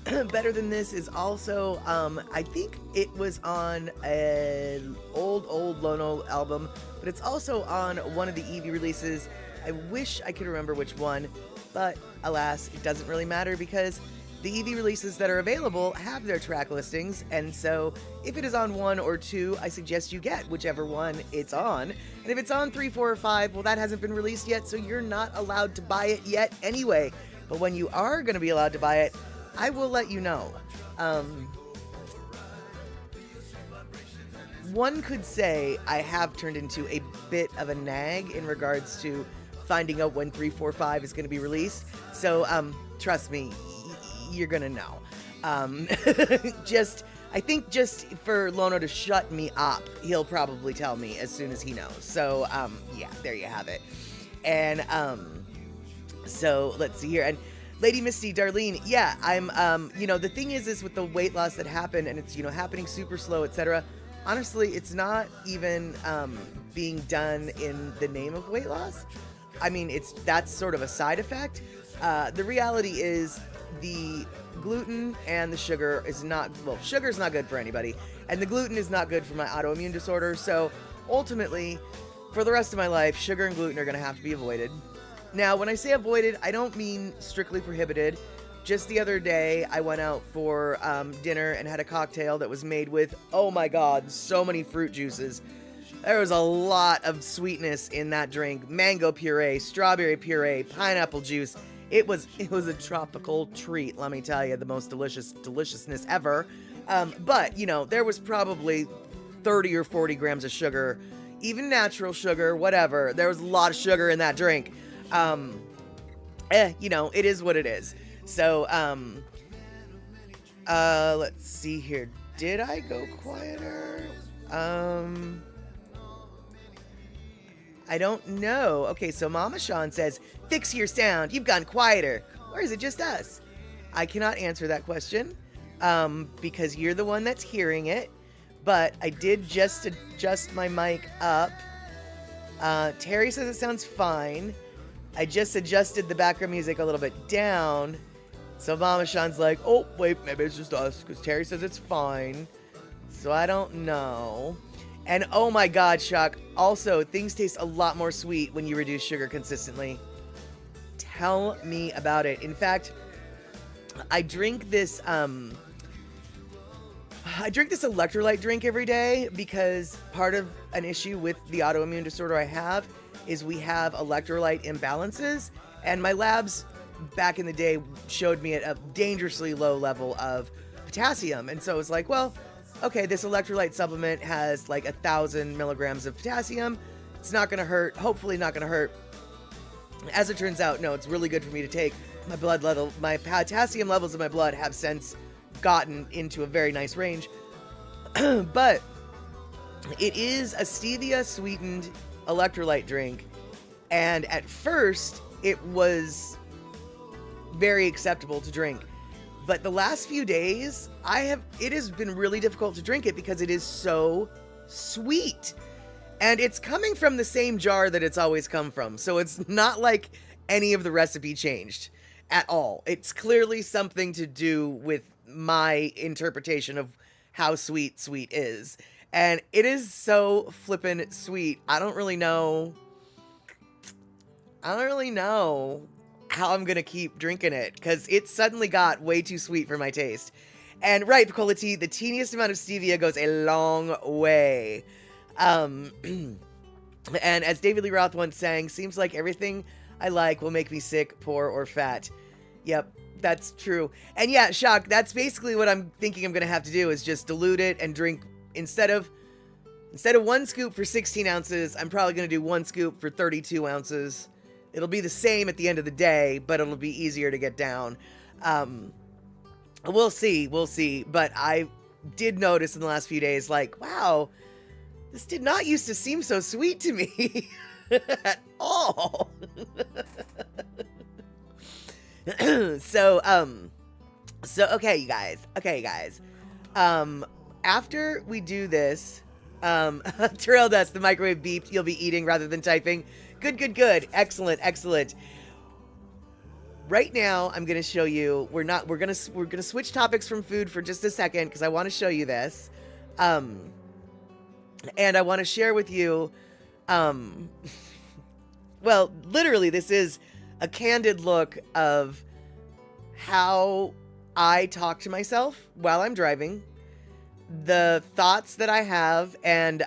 Better Than This is also, I think it was on an old Lono album, but it's also on one of the Eevee releases. I wish I could remember which one, but alas, it doesn't really matter because the Eevee releases that are available have their track listings, and so if it is on 1 or 2, I suggest you get whichever one it's on. And if it's on 3, 4, or 5, well, that hasn't been released yet, so you're not allowed to buy it yet anyway. But when you are going to be allowed to buy it, I will let you know. One could say I have turned into a bit of a nag in regards to finding out when 3, 4, 5 is going to be released. So, trust me, you're going to know. I think just for Lono to shut me up, he'll probably tell me as soon as he knows. So, yeah, there you have it. And, so let's see here. And Lady Misty, Darlene, yeah, I'm, the thing is with the weight loss that happened and it's, happening super slow, etc. Honestly, it's not even, being done in the name of weight loss. I mean, that's sort of a side effect. The reality is the gluten and the sugar is sugar's not good for anybody, and the gluten is not good for my autoimmune disorder. So ultimately, for the rest of my life, sugar and gluten are going to have to be avoided. Now, when I say avoided, I don't mean strictly prohibited. Just the other day, I went out for dinner and had a cocktail that was made with, oh my God, so many fruit juices. There was a lot of sweetness in that drink. Mango puree, strawberry puree, pineapple juice. It was a tropical treat, let me tell you, the most deliciousness ever. But, there was probably 30 or 40 grams of sugar, even natural sugar, whatever. There was a lot of sugar in that drink. It is what it is. So, let's see here. Did I go quieter? I don't know. Okay, so Mama Sean says, fix your sound. You've gone quieter. Or is it just us? I cannot answer that question because you're the one that's hearing it. But I did just adjust my mic up. Terry says it sounds fine. I just adjusted the background music a little bit down. So Mama Sean's like, oh, wait, maybe it's just us because Terry says it's fine. So I don't know. And oh my God, Shock. Also, things taste a lot more sweet when you reduce sugar consistently. Tell me about it. In fact, I drink this electrolyte drink every day because part of an issue with the autoimmune disorder I have is we have electrolyte imbalances, and my labs back in the day showed me a dangerously low level of potassium. And so it's like, well, okay, this electrolyte supplement has like 1,000 milligrams of potassium. It's not going to hurt. Hopefully not going to hurt. As it turns out, no, it's really good for me to take. My potassium levels in my blood have since gotten into a very nice range. But it is a stevia sweetened electrolyte drink. And at first it was very acceptable to drink. But the last few days, it has been really difficult to drink it because it is so sweet. And it's coming from the same jar that it's always come from. So it's not like any of the recipe changed at all. It's clearly something to do with my interpretation of how sweet is. And it is so flippin' sweet. I don't really know how I'm gonna keep drinking it because it suddenly got way too sweet for my taste. And right, Picola Tea, the teeniest amount of stevia goes a long way. And as David Lee Roth once sang, seems like everything I like will make me sick, poor, or fat. Yep, that's true. And yeah, Shock, that's basically what I'm thinking I'm gonna have to do is just dilute it and drink instead of 1 scoop for 16 ounces, I'm probably gonna do 1 scoop for 32 ounces. It'll be the same at the end of the day, but it'll be easier to get down. We'll see. But I did notice in the last few days, like, wow, this did not used to seem so sweet to me at all. So, okay, you guys. After we do this, Terrell Dust, the microwave beeped, you'll be eating rather than typing. Good. Excellent. right now I'm going to show you, we're going to switch topics from food for just a second because I want to show you this. And I want to share with you, well, literally this is a candid look of how I talk to myself while I'm driving, the thoughts that I have, and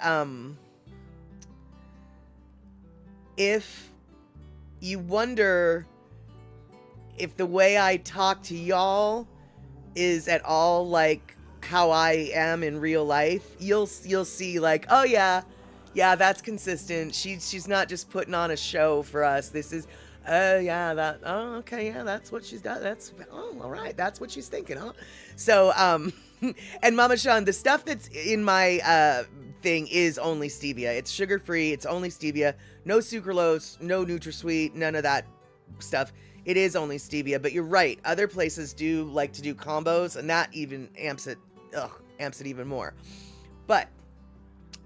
if you wonder if the way I talk to y'all is at all like how I am in real life, you'll see like, oh yeah, that's consistent. She's not just putting on a show for us. This is, okay, yeah, that's what she's got. That's, all right, that's what she's thinking, huh? So, and Mama Sean, the stuff that's in my thing is only stevia. It's sugar-free. It's only stevia. No sucralose, no NutraSweet, none of that stuff. It is only stevia, but you're right. Other places do like to do combos, and that even amps it even more. But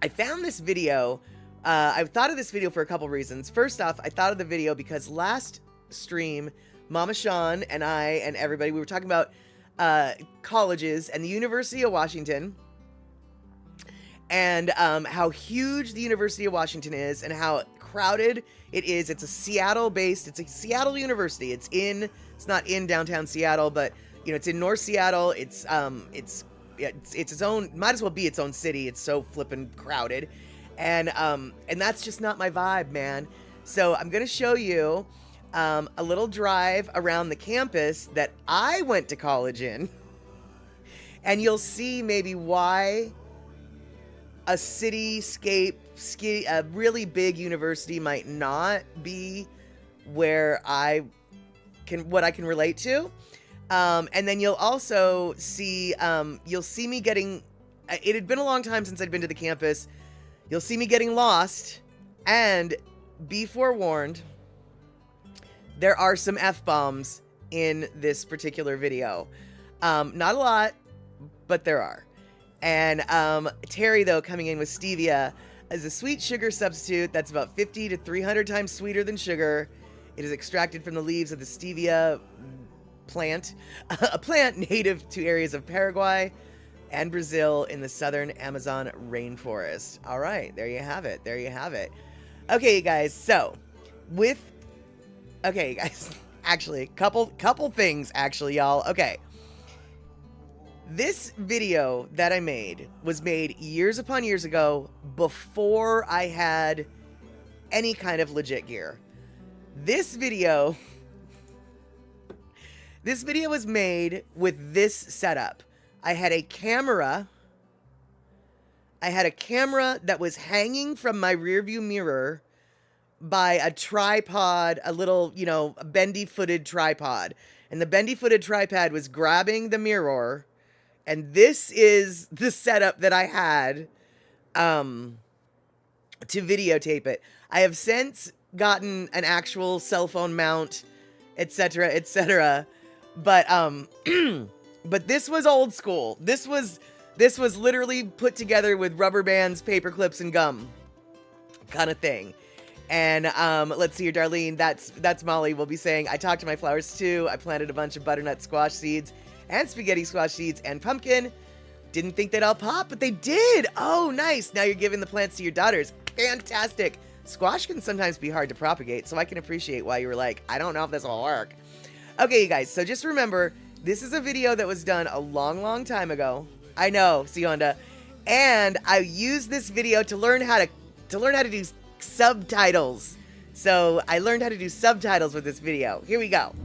I found this video. I thought of this video for a couple reasons. First off, I thought of the video because last stream, Mama Sean and I and everybody, we were talking about colleges and the University of Washington, and how huge the University of Washington is and how crowded it is. It's a Seattle university. It's not in downtown Seattle, but you know, it's in North Seattle. It's its own, might as well be its own city. It's so flippin' crowded. And that's just not my vibe, man. So I'm going to show you a little drive around the campus that I went to college in. And you'll see maybe why a a really big university might not be what I can relate to. And then you'll also see, you'll see me getting, it had been a long time since I'd been to the campus. You'll see me getting lost, and be forewarned, there are some F-bombs in this particular video. Not a lot, but there are. And Terry, though, coming in with stevia, is a sweet sugar substitute that's about 50 to 300 times sweeter than sugar. It is extracted from the leaves of the stevia plant, a plant native to areas of Paraguay and Brazil in the southern Amazon rainforest. All right, there you have it. There you have it. Okay, you guys. So, okay, you guys. Actually, couple things, actually, y'all. Okay. This video that I made was made years upon years ago before I had any kind of legit gear. This video was made with this setup. I had a camera that was hanging from my rearview mirror by a tripod, a little, a bendy-footed tripod. And the bendy-footed tripod was grabbing the mirror. And this is the setup that I had to videotape it. I have since gotten an actual cell phone mount, etc., etc. But but this was old school. This was literally put together with rubber bands, paper clips, and gum, kind of thing. And let's see here, Darlene. That's Molly. Will be saying, I talked to my flowers too. I planted a bunch of butternut squash seeds and spaghetti squash seeds and pumpkin. Didn't think they'd all pop, but they did. Oh, nice. Now you're giving the plants to your daughters. Fantastic. Squash can sometimes be hard to propagate, so I can appreciate why you were like, I don't know if this will work. Okay, you guys. So just remember, this is a video that was done a long, long time ago. I know, Sionda. And I used this video to learn how to do subtitles. So I learned how to do subtitles with this video. Here we go.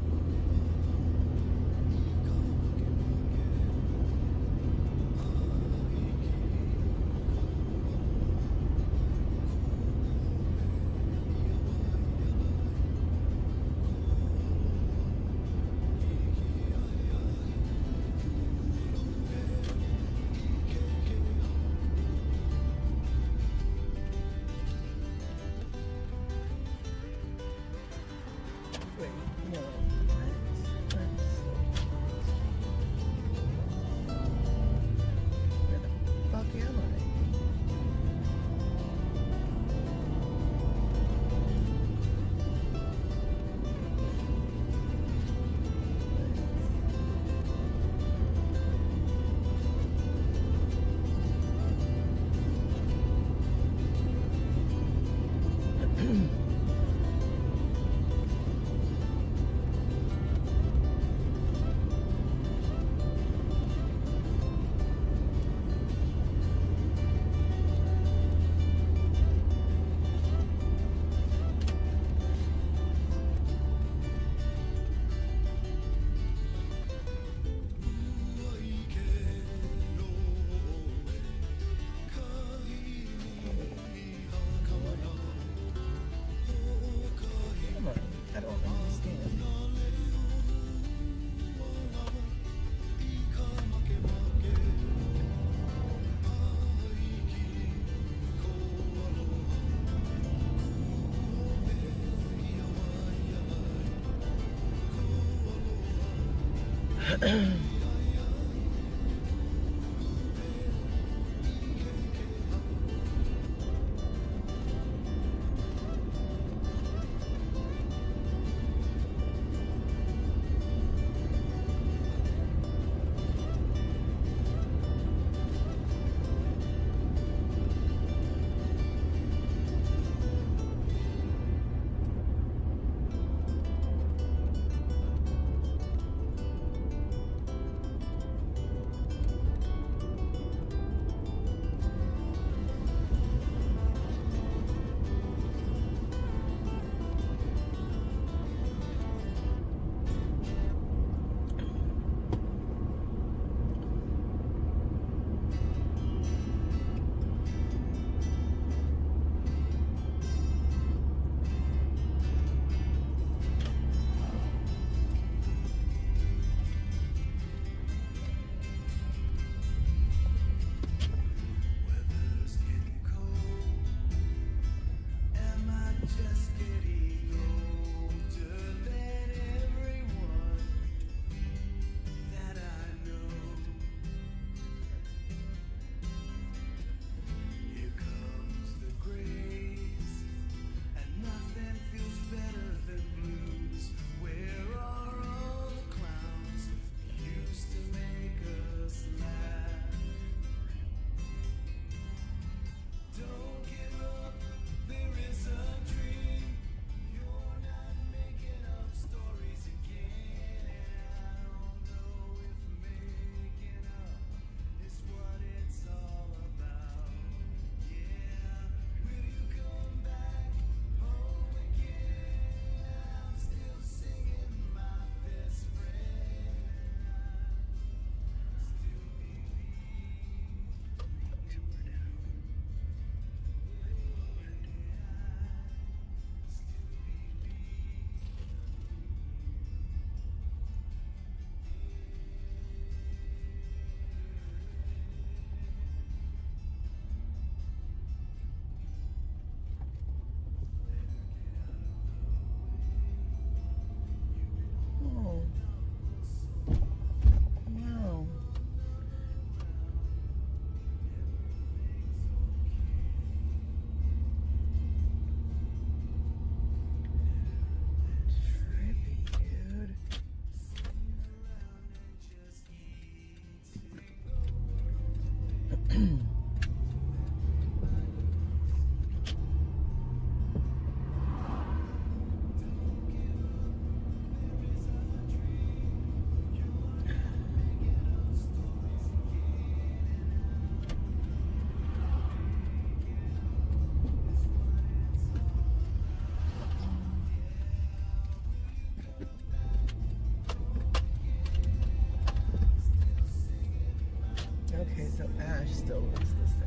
Okay, so Ash still looks the same.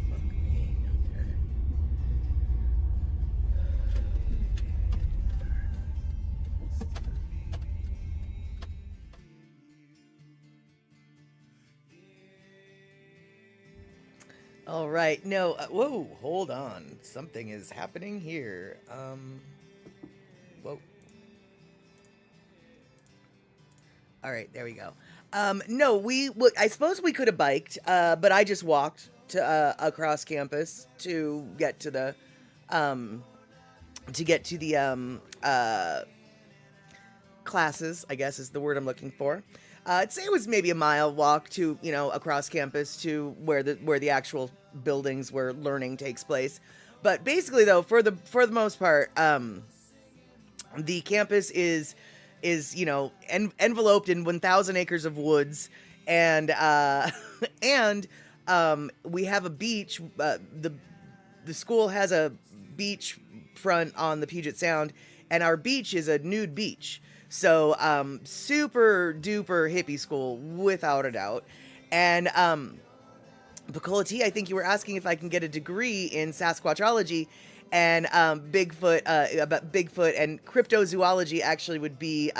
Fuck me. Okay. All right. No. Whoa. Hold on. Something is happening here. Whoa. All right. There we go. No. I suppose we could have biked, but I just walked to across campus to get to the classes, I guess is the word I'm looking for. I'd say it was maybe a mile walk to, across campus to where the actual buildings where learning takes place. But basically, though, for the most part, the campus is enveloped in 1,000 acres of woods, and we have a beach. The school has a beach front on the Puget Sound, and our beach is a nude beach. So, super duper hippie school, without a doubt. And, Bacola T, I think you were asking if I can get a degree in Sasquatchology, and, Bigfoot and cryptozoology actually would be,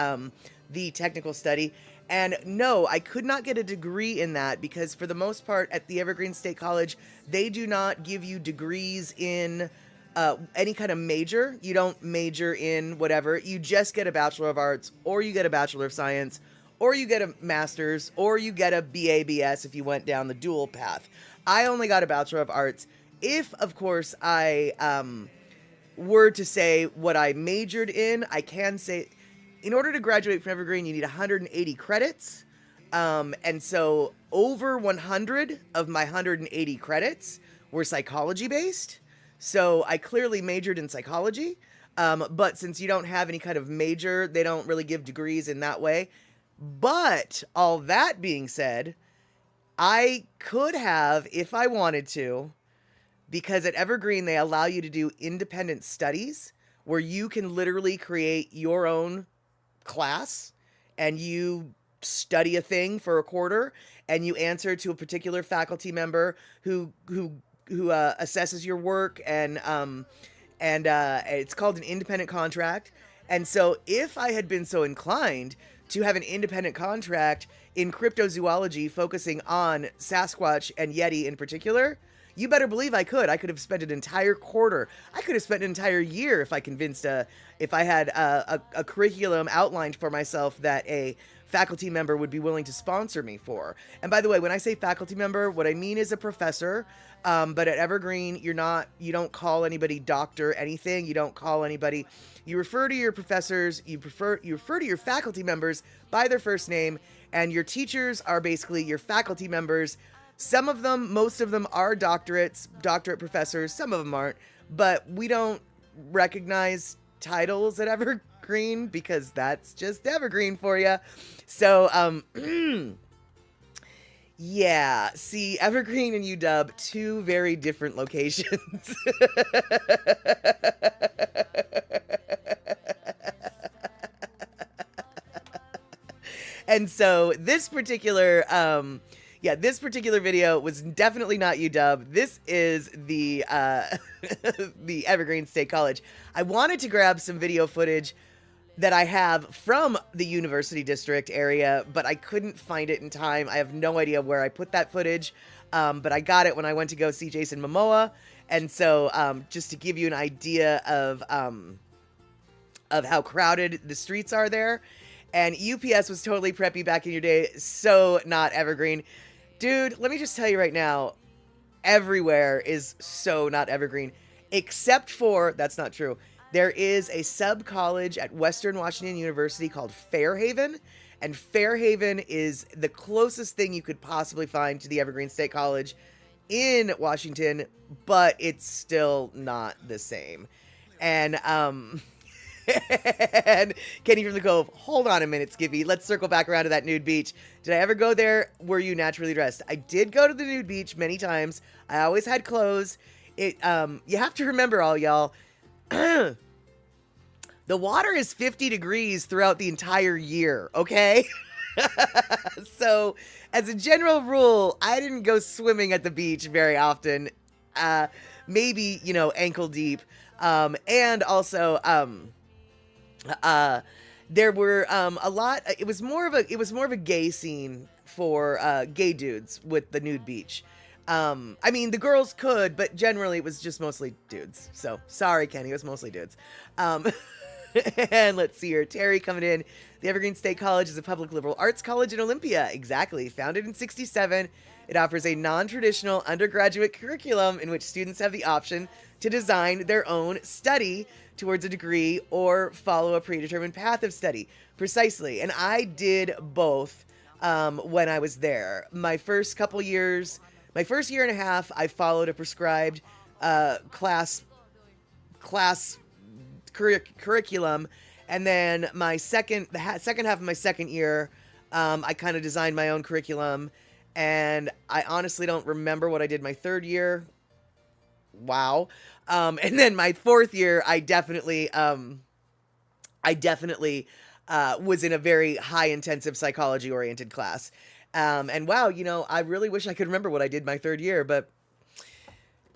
the technical study. And no, I could not get a degree in that because for the most part at the Evergreen State College, they do not give you degrees in, any kind of major. You don't major in whatever. You just get a Bachelor of Arts, or you get a Bachelor of Science, or you get a Master's, or you get a BA/BS if you went down the dual path. I only got a Bachelor of Arts. If, of course, I were to say what I majored in, I can say, in order to graduate from Evergreen, you need 180 credits. And so over 100 of my 180 credits were psychology based. So I clearly majored in psychology. But since you don't have any kind of major, they don't really give degrees in that way. But all that being said, I could have, if I wanted to, because at Evergreen, they allow you to do independent studies where you can literally create your own class and you study a thing for a quarter and you answer to a particular faculty member who assesses your work, and it's called an independent contract. And so if I had been so inclined to have an independent contract in cryptozoology focusing on Sasquatch and Yeti in particular, you better believe I could. I could have spent an entire quarter. I could have spent an entire year if I if I had a curriculum outlined for myself that a faculty member would be willing to sponsor me for. And by the way, when I say faculty member, what I mean is a professor. But at Evergreen, you don't call anybody doctor anything. You don't call anybody, you refer to your professors, you refer to your faculty members by their first name, and your teachers are basically your faculty members. Some of them, most of them are doctorate professors. Some of them aren't, but we don't recognize titles at Evergreen because that's just Evergreen for you. So, yeah, see, Evergreen and UW, two very different locations. And so this particular, this particular video was definitely not UW. This is the the Evergreen State College. I wanted to grab some video footage that I have from the University District area, but I couldn't find it in time. I have no idea where I put that footage, but I got it when I went to go see Jason Momoa. And so just to give you an idea of how crowded the streets are there. And UPS was totally preppy back in your day, so not Evergreen. Dude, let me just tell you right now, everywhere is so not Evergreen, except for, that's not true, there is a sub-college at Western Washington University called Fairhaven, and Fairhaven is the closest thing you could possibly find to the Evergreen State College in Washington, but it's still not the same. And, and Kenny from the Cove, hold on a minute, Skippy. Let's circle back around to that nude beach. Did I ever go there? Were you naturally dressed? I did go to the nude beach many times. I always had clothes. You have to remember, all y'all, the water is 50 degrees throughout the entire year, okay? So, as a general rule, I didn't go swimming at the beach very often. Maybe, ankle deep. And also, there were a lot. It was more of a gay scene for gay dudes with the nude beach. I mean, the girls could, but generally it was just mostly dudes. So sorry, Kenny, it was mostly dudes. And let's see here, Terry coming in. The Evergreen State College is a public liberal arts college in Olympia. Exactly. Founded in '67, it offers a non-traditional undergraduate curriculum in which students have the option to design their own study towards a degree or follow a predetermined path of study. Precisely. And I did both when I was there. My first year and a half, I followed a prescribed curriculum. And then the second half of my second year, I kind of designed my own curriculum. And I honestly don't remember what I did my third year. Wow. And then my fourth year, I definitely was in a very high intensive psychology oriented class. And wow, I really wish I could remember what I did my third year, but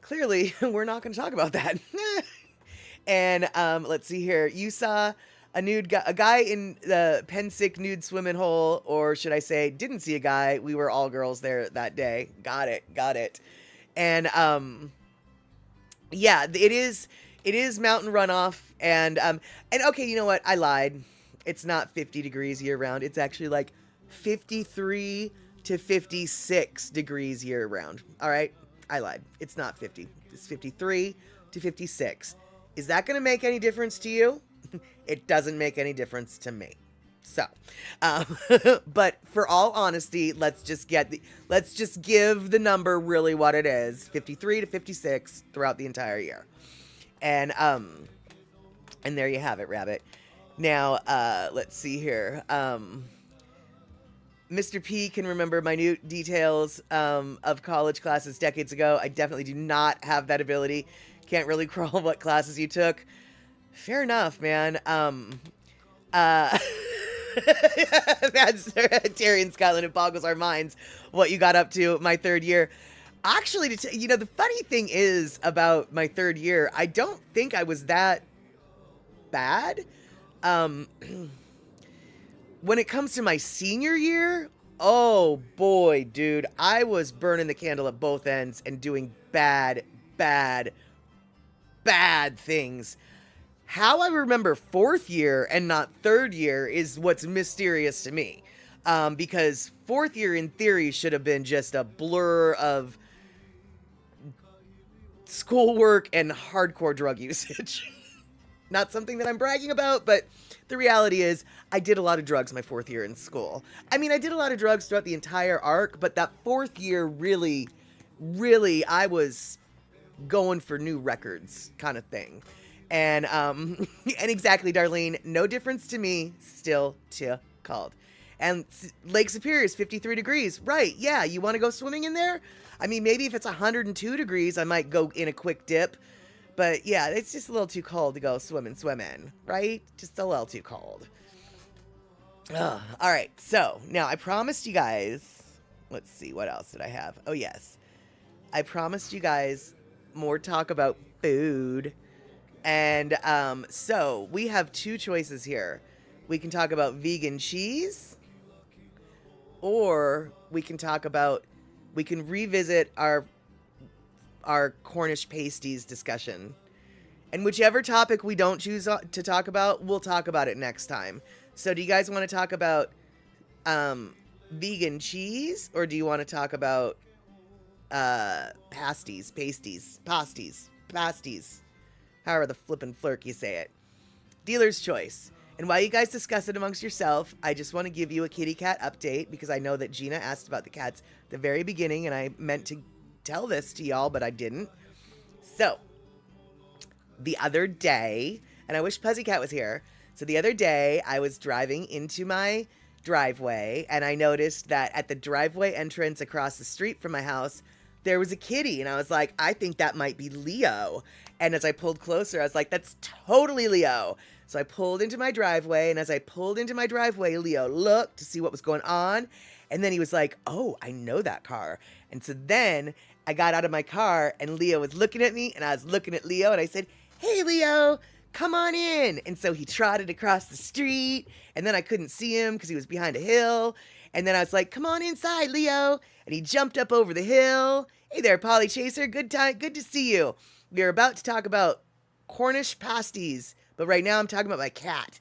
clearly we're not going to talk about that. And let's see here. You saw a guy in the Pensick nude swimming hole, or should I say, didn't see a guy. We were all girls there that day. Got it. And yeah, it is It is mountain runoff, and okay, you know what? I lied. It's not 50 degrees year round. It's actually like 53 to 56 degrees year round. All right, I lied. It's not 50. It's 53 to 56. Is that going to make any difference to you? It doesn't make any difference to me. So, but for all honesty, let's just give the number really what it is: 53 to 56 throughout the entire year. And there you have it, Rabbit. Now, let's see here. Mr. P can remember minute details of college classes decades ago. I definitely do not have that ability. Can't really recall what classes you took. Fair enough, man. That's Terry in Scotland. It boggles our minds what you got up to my third year. Actually, the funny thing is about my third year, I don't think I was that bad. When it comes to my senior year, oh boy, dude, I was burning the candle at both ends and doing bad things. How I remember fourth year and not third year is what's mysterious to me. Because fourth year in theory should have been just a blur of schoolwork and hardcore drug usage. Not something that I'm bragging about, but the reality is I did a lot of drugs my fourth year in school. I mean, I did a lot of drugs throughout the entire arc, but that fourth year really, I was going for new records kind of thing. And and exactly, Darlene, no difference to me, still too cold. And Lake Superior is 53 degrees. Right, yeah, you want to go swimming in there? I mean, maybe if it's 102 degrees, I might go in a quick dip. But yeah, it's just a little too cold to go swim in, right? Just a little too cold. Ugh. All right, so now I promised you guys, let's see, what else did I have? Oh, yes. I promised you guys more talk about food. And so we have two choices here. We can talk about vegan cheese, or we can revisit our Cornish pasties discussion. And whichever topic we don't choose to talk about, we'll talk about it next time. So do you guys want to talk about vegan cheese, or do you want to talk about pasties? However the flippin' flirk you say it. Dealer's choice. And while you guys discuss it amongst yourself, I just want to give you a kitty cat update, because I know that Gina asked about the cats at the very beginning, and I meant to tell this to y'all, but I didn't. So, the other day, and I wish Puzzy Cat was here. So the other day, I was driving into my driveway, and I noticed that at the driveway entrance across the street from my house, there was a kitty, and I was like, I think that might be Leo. And as I pulled closer, I was like, that's totally Leo. So I pulled into my driveway, and as I pulled into my driveway, Leo looked to see what was going on, and then he was like, oh, I know that car. And so then I got out of my car, and Leo was looking at me, and I was looking at Leo, and I said, hey, Leo, come on in. And so he trotted across the street, and then I couldn't see him because he was behind a hill. And then I was like, come on inside, Leo. And he jumped up over the hill. Hey there, Polly Chaser. Good to see you. We are about to talk about Cornish pasties, but right now I'm talking about my cat,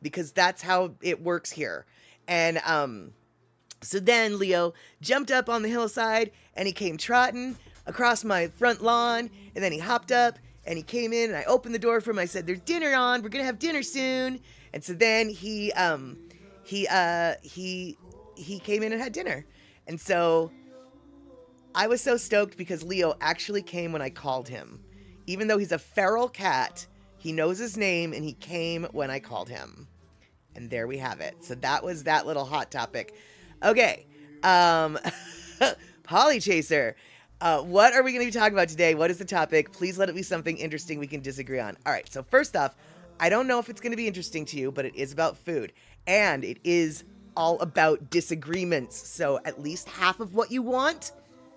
because that's how it works here. And so then Leo jumped up on the hillside, and he came trotting across my front lawn, and then he hopped up, and he came in, and I opened the door for him. I said, there's dinner on. We're going to have dinner soon. And so then he came in and had dinner. And so I was so stoked because Leo actually came when I called him. Even though he's a feral cat, he knows his name, and he came when I called him. And there we have it. So that was that little hot topic. Okay. Polly Chaser, what are we going to be talking about today? What is the topic? Please let it be something interesting we can disagree on. All right. So first off, I don't know if it's going to be interesting to you, but it is about food. And it is all about disagreements. So at least half of what you want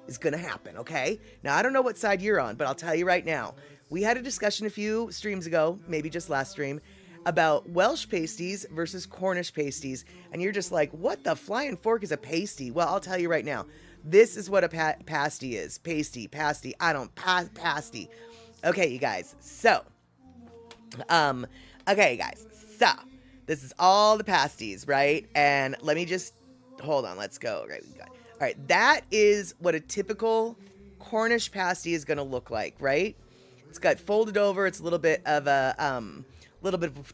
is going to happen, okay? Now, I don't know what side you're on, but I'll tell you right now. We had a discussion a few streams ago, maybe just last stream, about Welsh pasties versus Cornish pasties. And you're just like, what the flying fork is a pasty? Well, I'll tell you right now. This is what a pasty is. Pasty. I don't pasty. Okay, you guys. So, okay, you guys. So, this is all the pasties, right? And let me just hold on. Let's go. Right, we got. All right, that is what a typical Cornish pasty is going to look like, right? It's got folded over. It's a little bit of a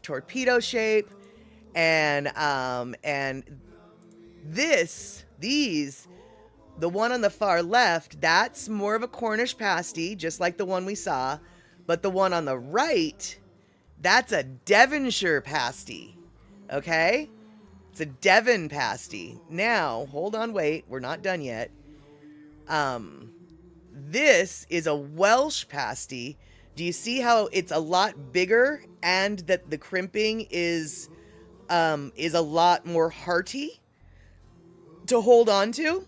torpedo shape, and the one on the far left, that's more of a Cornish pasty, just like the one we saw. But the one on the right, that's a Devonshire pasty. Okay? It's a Devon pasty. Now, hold on, wait. We're not done yet. This is a Welsh pasty. Do you see how it's a lot bigger and that the crimping is a lot more hearty to hold on to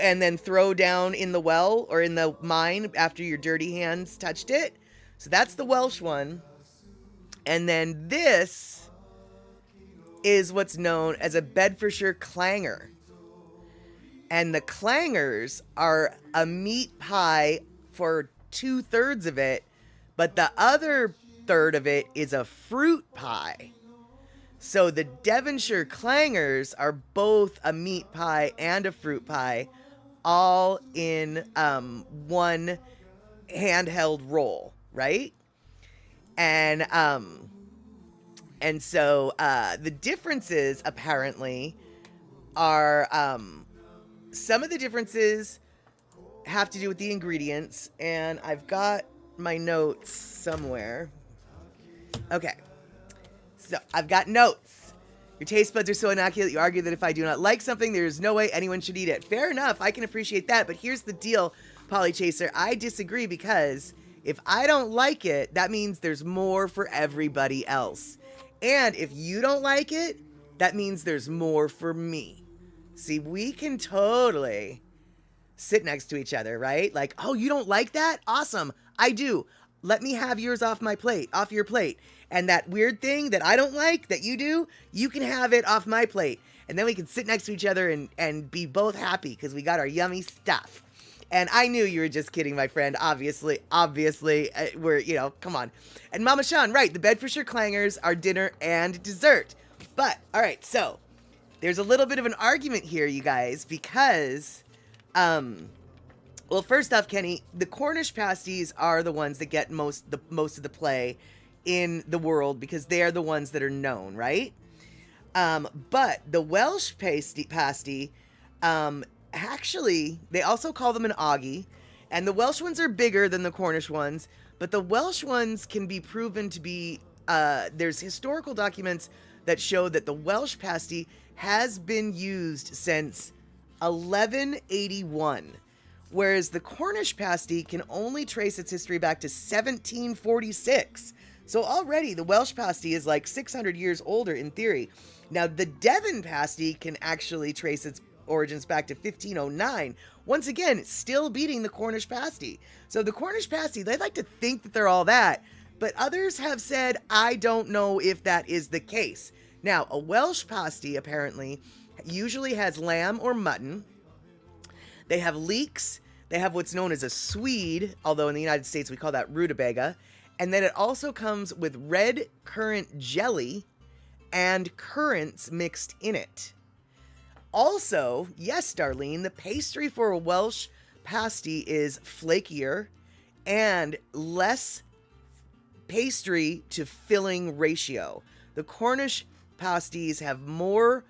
and then throw down in the well or in the mine after your dirty hands touched it? So that's the Welsh one. And then this is what's known as a Bedfordshire clanger. And the clangers are a meat pie for 2/3 of it, but the other third of it is a fruit pie. So the Devonshire clangers are both a meat pie and a fruit pie, all in one handheld roll, right? And so the differences apparently are some of the differences have to do with the ingredients, and I've got my notes somewhere. Okay, so I've got notes. Your taste buds are so immaculate, you argue that if I do not like something, there is no way anyone should eat it. Fair enough, I can appreciate that, but here's the deal, Polly Chaser. I disagree because if I don't like it, that means there's more for everybody else. And if you don't like it, that means there's more for me. See, we can totally sit next to each other, right? Like, oh, you don't like that? Awesome. I do. Let me have yours off your plate. And that weird thing that I don't like that you do, you can have it off my plate. And then we can sit next to each other and be both happy because we got our yummy stuff. And I knew you were just kidding, my friend. Obviously, come on. And Mama Sean, right, the Bedfordshire clangers are dinner and dessert. But, all right, so there's a little bit of an argument here, you guys, because, well, first off, Kenny, the Cornish pasties are the ones that get most of the play in the world because they are the ones that are known, right? But the Welsh pasty, actually, they also call them an oggie, and the Welsh ones are bigger than the Cornish ones, but the Welsh ones can be proven to be, there's historical documents that show that the Welsh pasty has been used since 1181, whereas the Cornish pasty can only trace its history back to 1746. So already the Welsh pasty is like 600 years older in theory. Now the Devon pasty can actually trace its origins back to 1509. Once again, still beating the Cornish pasty. So the Cornish pasty, they like to think that they're all that, but others have said, I don't know if that is the case. Now, a Welsh pasty apparently usually has lamb or mutton. They have leeks. They have what's known as a swede, although in the United States we call that rutabaga. And then it also comes with red currant jelly and currants mixed in it. Also, yes, Darlene, the pastry for a Welsh pasty is flakier and less pastry to filling ratio. The Cornish pasties have more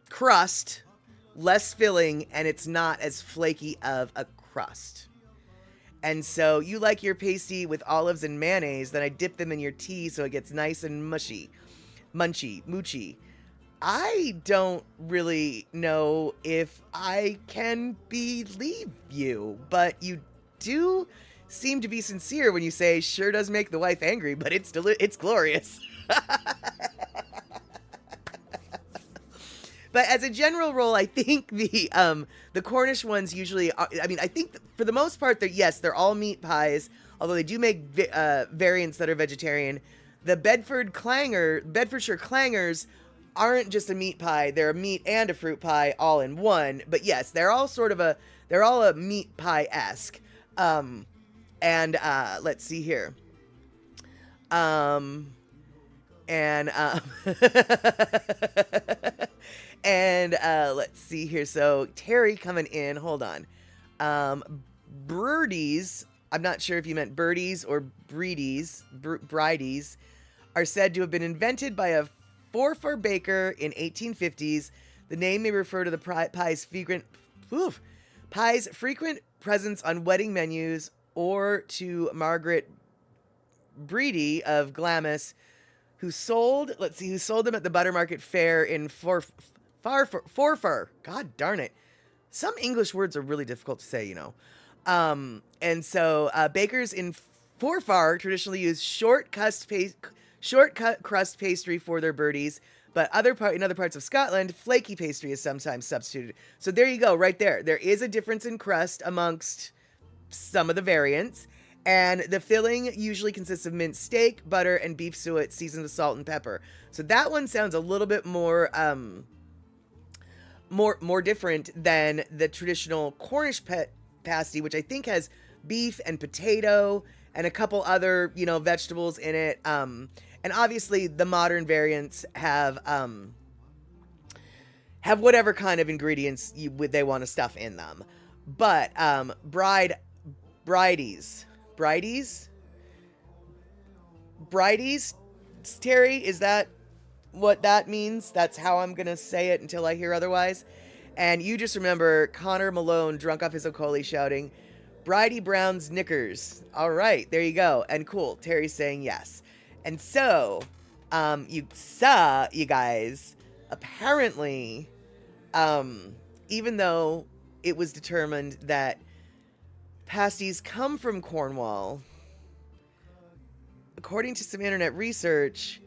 crust, less filling, and it's not as flaky of a crust. And so you like your pasty with olives and mayonnaise, then I dip them in your tea so it gets nice and munchy. I don't really know if I can believe you, but you do seem to be sincere when you say sure does make the wife angry, but it's glorious. But as a general rule, I think the Cornish ones usually are, I think for the most part, they're all meat pies, although they do make variants that are vegetarian. The Bedfordshire clangers aren't just a meat pie, they're a meat and a fruit pie all in one. But yes, they're all a meat pie-esque. And let's see here. And and let's see here. So Terry coming in. Hold on. Birdies. I'm not sure if you meant birdies or breedies. Bridies are said to have been invented by a Forfar baker in 1850s. The name may refer to the pie's frequent presence on wedding menus, or to Margaret Breedy of Glamis, who sold them at the Butter Market Fair in Forfar. God darn it. Some English words are really difficult to say, you know. And so bakers in Forfar traditionally use short-cut crust pastry for their birdies, but in other parts of Scotland, flaky pastry is sometimes substituted. So there you go, right there. There is a difference in crust amongst some of the variants, and the filling usually consists of minced steak, butter, and beef suet seasoned with salt and pepper. So that one sounds a little bit more different than the traditional Cornish pasty, which I think has beef and potato and a couple other, vegetables in it. And obviously the modern variants have whatever kind of ingredients they want to stuff in them. But bridies, Terry, is that what that means? That's how I'm going to say it until I hear otherwise. And you just remember Connor Malone drunk off his Okoli shouting, Bridie Brown's knickers. All right, there you go. And cool, Terry's saying yes. And so, you guys, apparently, even though it was determined that pasties come from Cornwall, according to some internet research,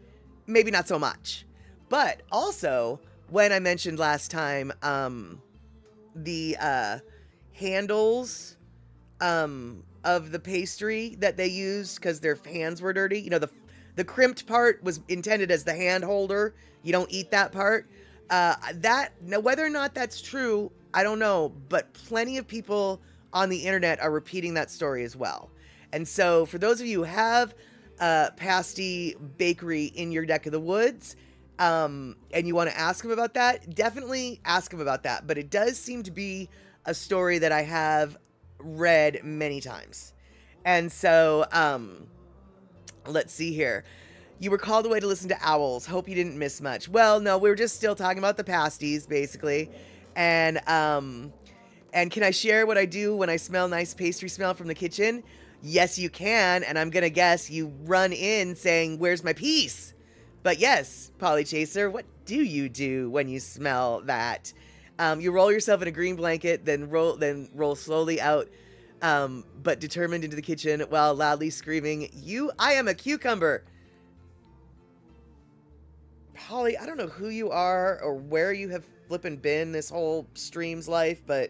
maybe not so much. But also, when I mentioned last time, the handles of the pastry that they used because their hands were dirty, the crimped part was intended as the hand holder. You don't eat that part. Now, whether or not that's true, I don't know, but plenty of people on the internet are repeating that story as well. And so for those of you who have pasty bakery in your neck of the woods, and you want to ask them about that, definitely ask them about that. But it does seem to be a story that I have read many times. And so, let's see here. You were called away to listen to owls. Hope you didn't miss much. Well, no, we were just still talking about the pasties, basically. And can I share what I do when I smell nice pastry smell from the kitchen? Yes, you can. And I'm going to guess you run in saying, where's my piece? But yes, Polly Chaser, what do you do when you smell that? You roll yourself in a green blanket, then roll slowly out, but determined into the kitchen while loudly screaming, I am a cucumber. Polly, I don't know who you are or where you have flippin' been this whole stream's life, but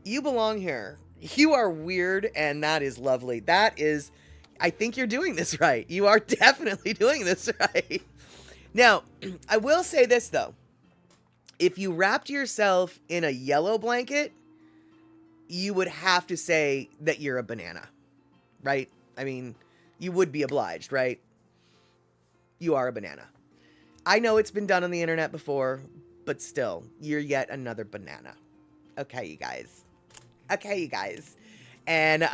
you belong here. You are weird, and that is lovely. I think you're doing this right. You are definitely doing this right. Now, I will say this, though. If you wrapped yourself in a yellow blanket, you would have to say that you're a banana, right? I mean, you would be obliged, right? You are a banana. I know it's been done on the internet before, but still, you're yet another banana. Okay, you guys. And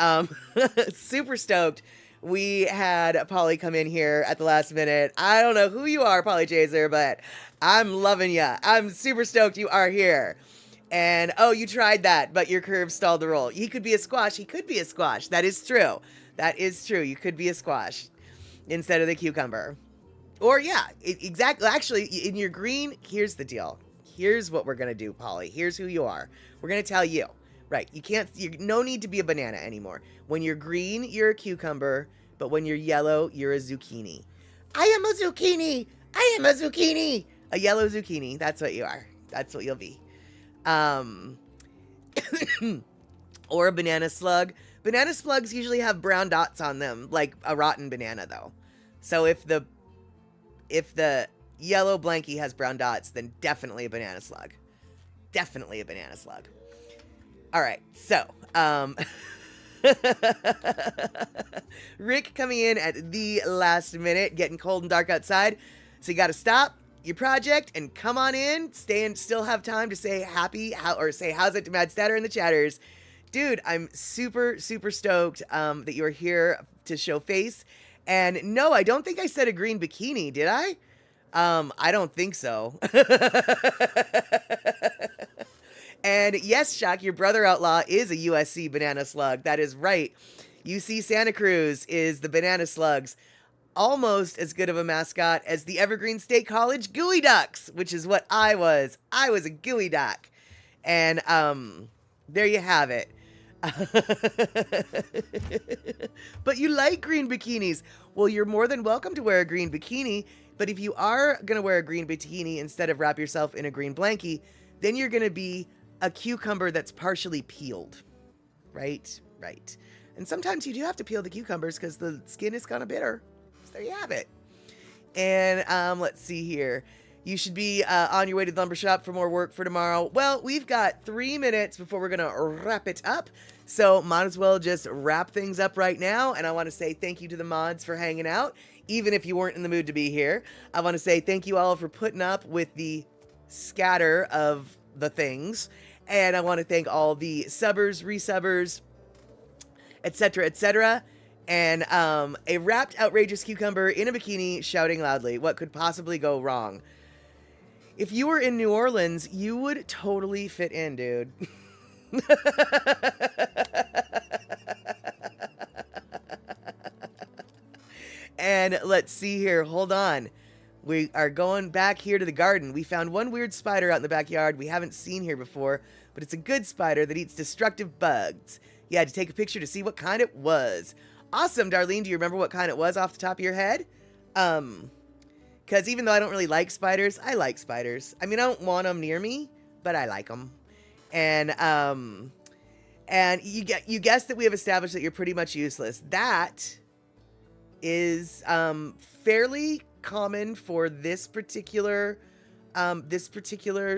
super stoked. We had Polly come in here at the last minute. I don't know who you are, Polly Chaser, but I'm loving you. I'm super stoked you are here. And, you tried that, but your curve stalled the roll. He could be a squash. That is true. You could be a squash instead of the cucumber. Or, yeah, exactly. Actually, in your green, here's the deal. Here's what we're going to do, Polly. Here's who you are. We're going to tell you. Right, no need to be a banana anymore. When you're green, you're a cucumber, but when you're yellow, you're a zucchini. I am a zucchini! A yellow zucchini, that's what you are. That's what you'll be. Or a banana slug. Banana slugs usually have brown dots on them, like a rotten banana, though. So if the yellow blankie has brown dots, then definitely a banana slug. All right, so, Rick coming in at the last minute, getting cold and dark outside. So you got to stop your project and come on in. Stay and still have time to say say how's it to Mad Statter and the Chatters. Dude, I'm super, super stoked that you're here to show face. And no, I don't think I said a green bikini, did I? I don't think so. And yes, Shock, your brother outlaw is a USC banana slug. That is right. UC Santa Cruz is the banana slugs. Almost as good of a mascot as the Evergreen State College Gooey Ducks, which is what I was. I was a Gooey Duck. And there you have it. But you like green bikinis. Well, you're more than welcome to wear a green bikini. But if you are going to wear a green bikini instead of wrap yourself in a green blankie, then you're going to be a cucumber that's partially peeled. Right? Right. And sometimes you do have to peel the cucumbers because the skin is kind of bitter. So there you have it. And let's see here. You should be on your way to the lumber shop for more work for tomorrow. Well, we've got 3 minutes before we're going to wrap it up. So might as well just wrap things up right now. And I want to say thank you to the mods for hanging out, even if you weren't in the mood to be here. I want to say thank you all for putting up with the scatter of the things. And I want to thank all the subbers, resubbers, etc., etc., and a wrapped outrageous cucumber in a bikini shouting loudly. What could possibly go wrong? If you were in New Orleans, you would totally fit in, dude. And let's see here. Hold on. We are going back here to the garden. We found one weird spider out in the backyard we haven't seen here before, but it's a good spider that eats destructive bugs. You had to take a picture to see what kind it was. Awesome, Darlene. Do you remember what kind it was off the top of your head? Because even though I don't really like spiders, I like spiders. I mean, I don't want them near me, but I like them. And you guessed that we have established that you're pretty much useless. That is fairly common for this particular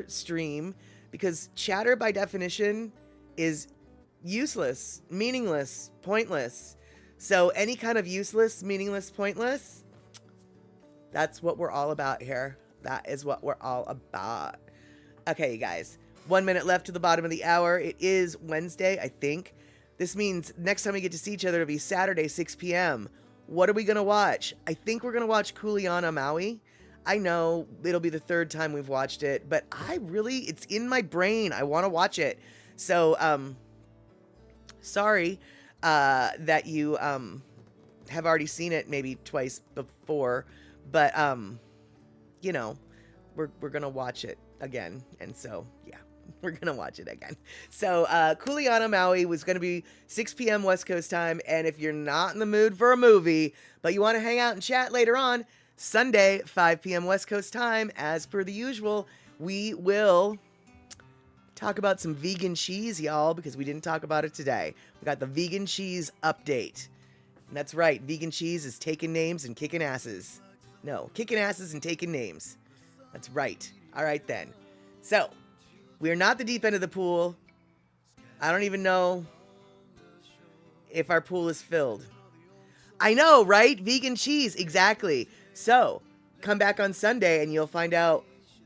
stream, because chatter by definition is useless, meaningless, pointless. So any kind of useless, meaningless, pointless, that's what we're all about here. That is what we're all about. Okay, you guys, 1 minute left to the bottom of the hour. It is Wednesday, I think. This means next time we get to see each other, it'll be Saturday, 6 p.m. What are we going to watch? I think we're going to watch Kuleana Maui. I know it'll be the third time we've watched it, but it's in my brain. I want to watch it. So, sorry that you have already seen it maybe twice before, but you know, we're gonna watch it again, and so yeah, we're gonna watch it again. So Kuleana Maui was gonna be 6 p.m. West Coast time, and if you're not in the mood for a movie but you want to hang out and chat later on, Sunday 5 p.m. West Coast time, as per the usual, we will talk about some vegan cheese, y'all, because we didn't talk about it today. We got the vegan cheese update. And that's right, vegan cheese is taking names and kicking asses. No, kicking asses and taking names. That's right. All right, then. So, we are not the deep end of the pool. I don't even know if our pool is filled. I know, right? Vegan cheese, exactly. So, come back on Sunday and you'll find out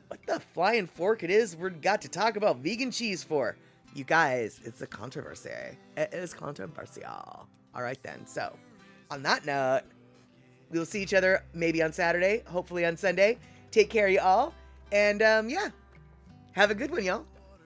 what the flying fork it is we've got to talk about vegan cheese for. You guys, it's a controversy. It is controversial. All right, then. So, on that note, we'll see each other maybe on Saturday, hopefully on Sunday. Take care, you all. And, yeah, have a good one, y'all.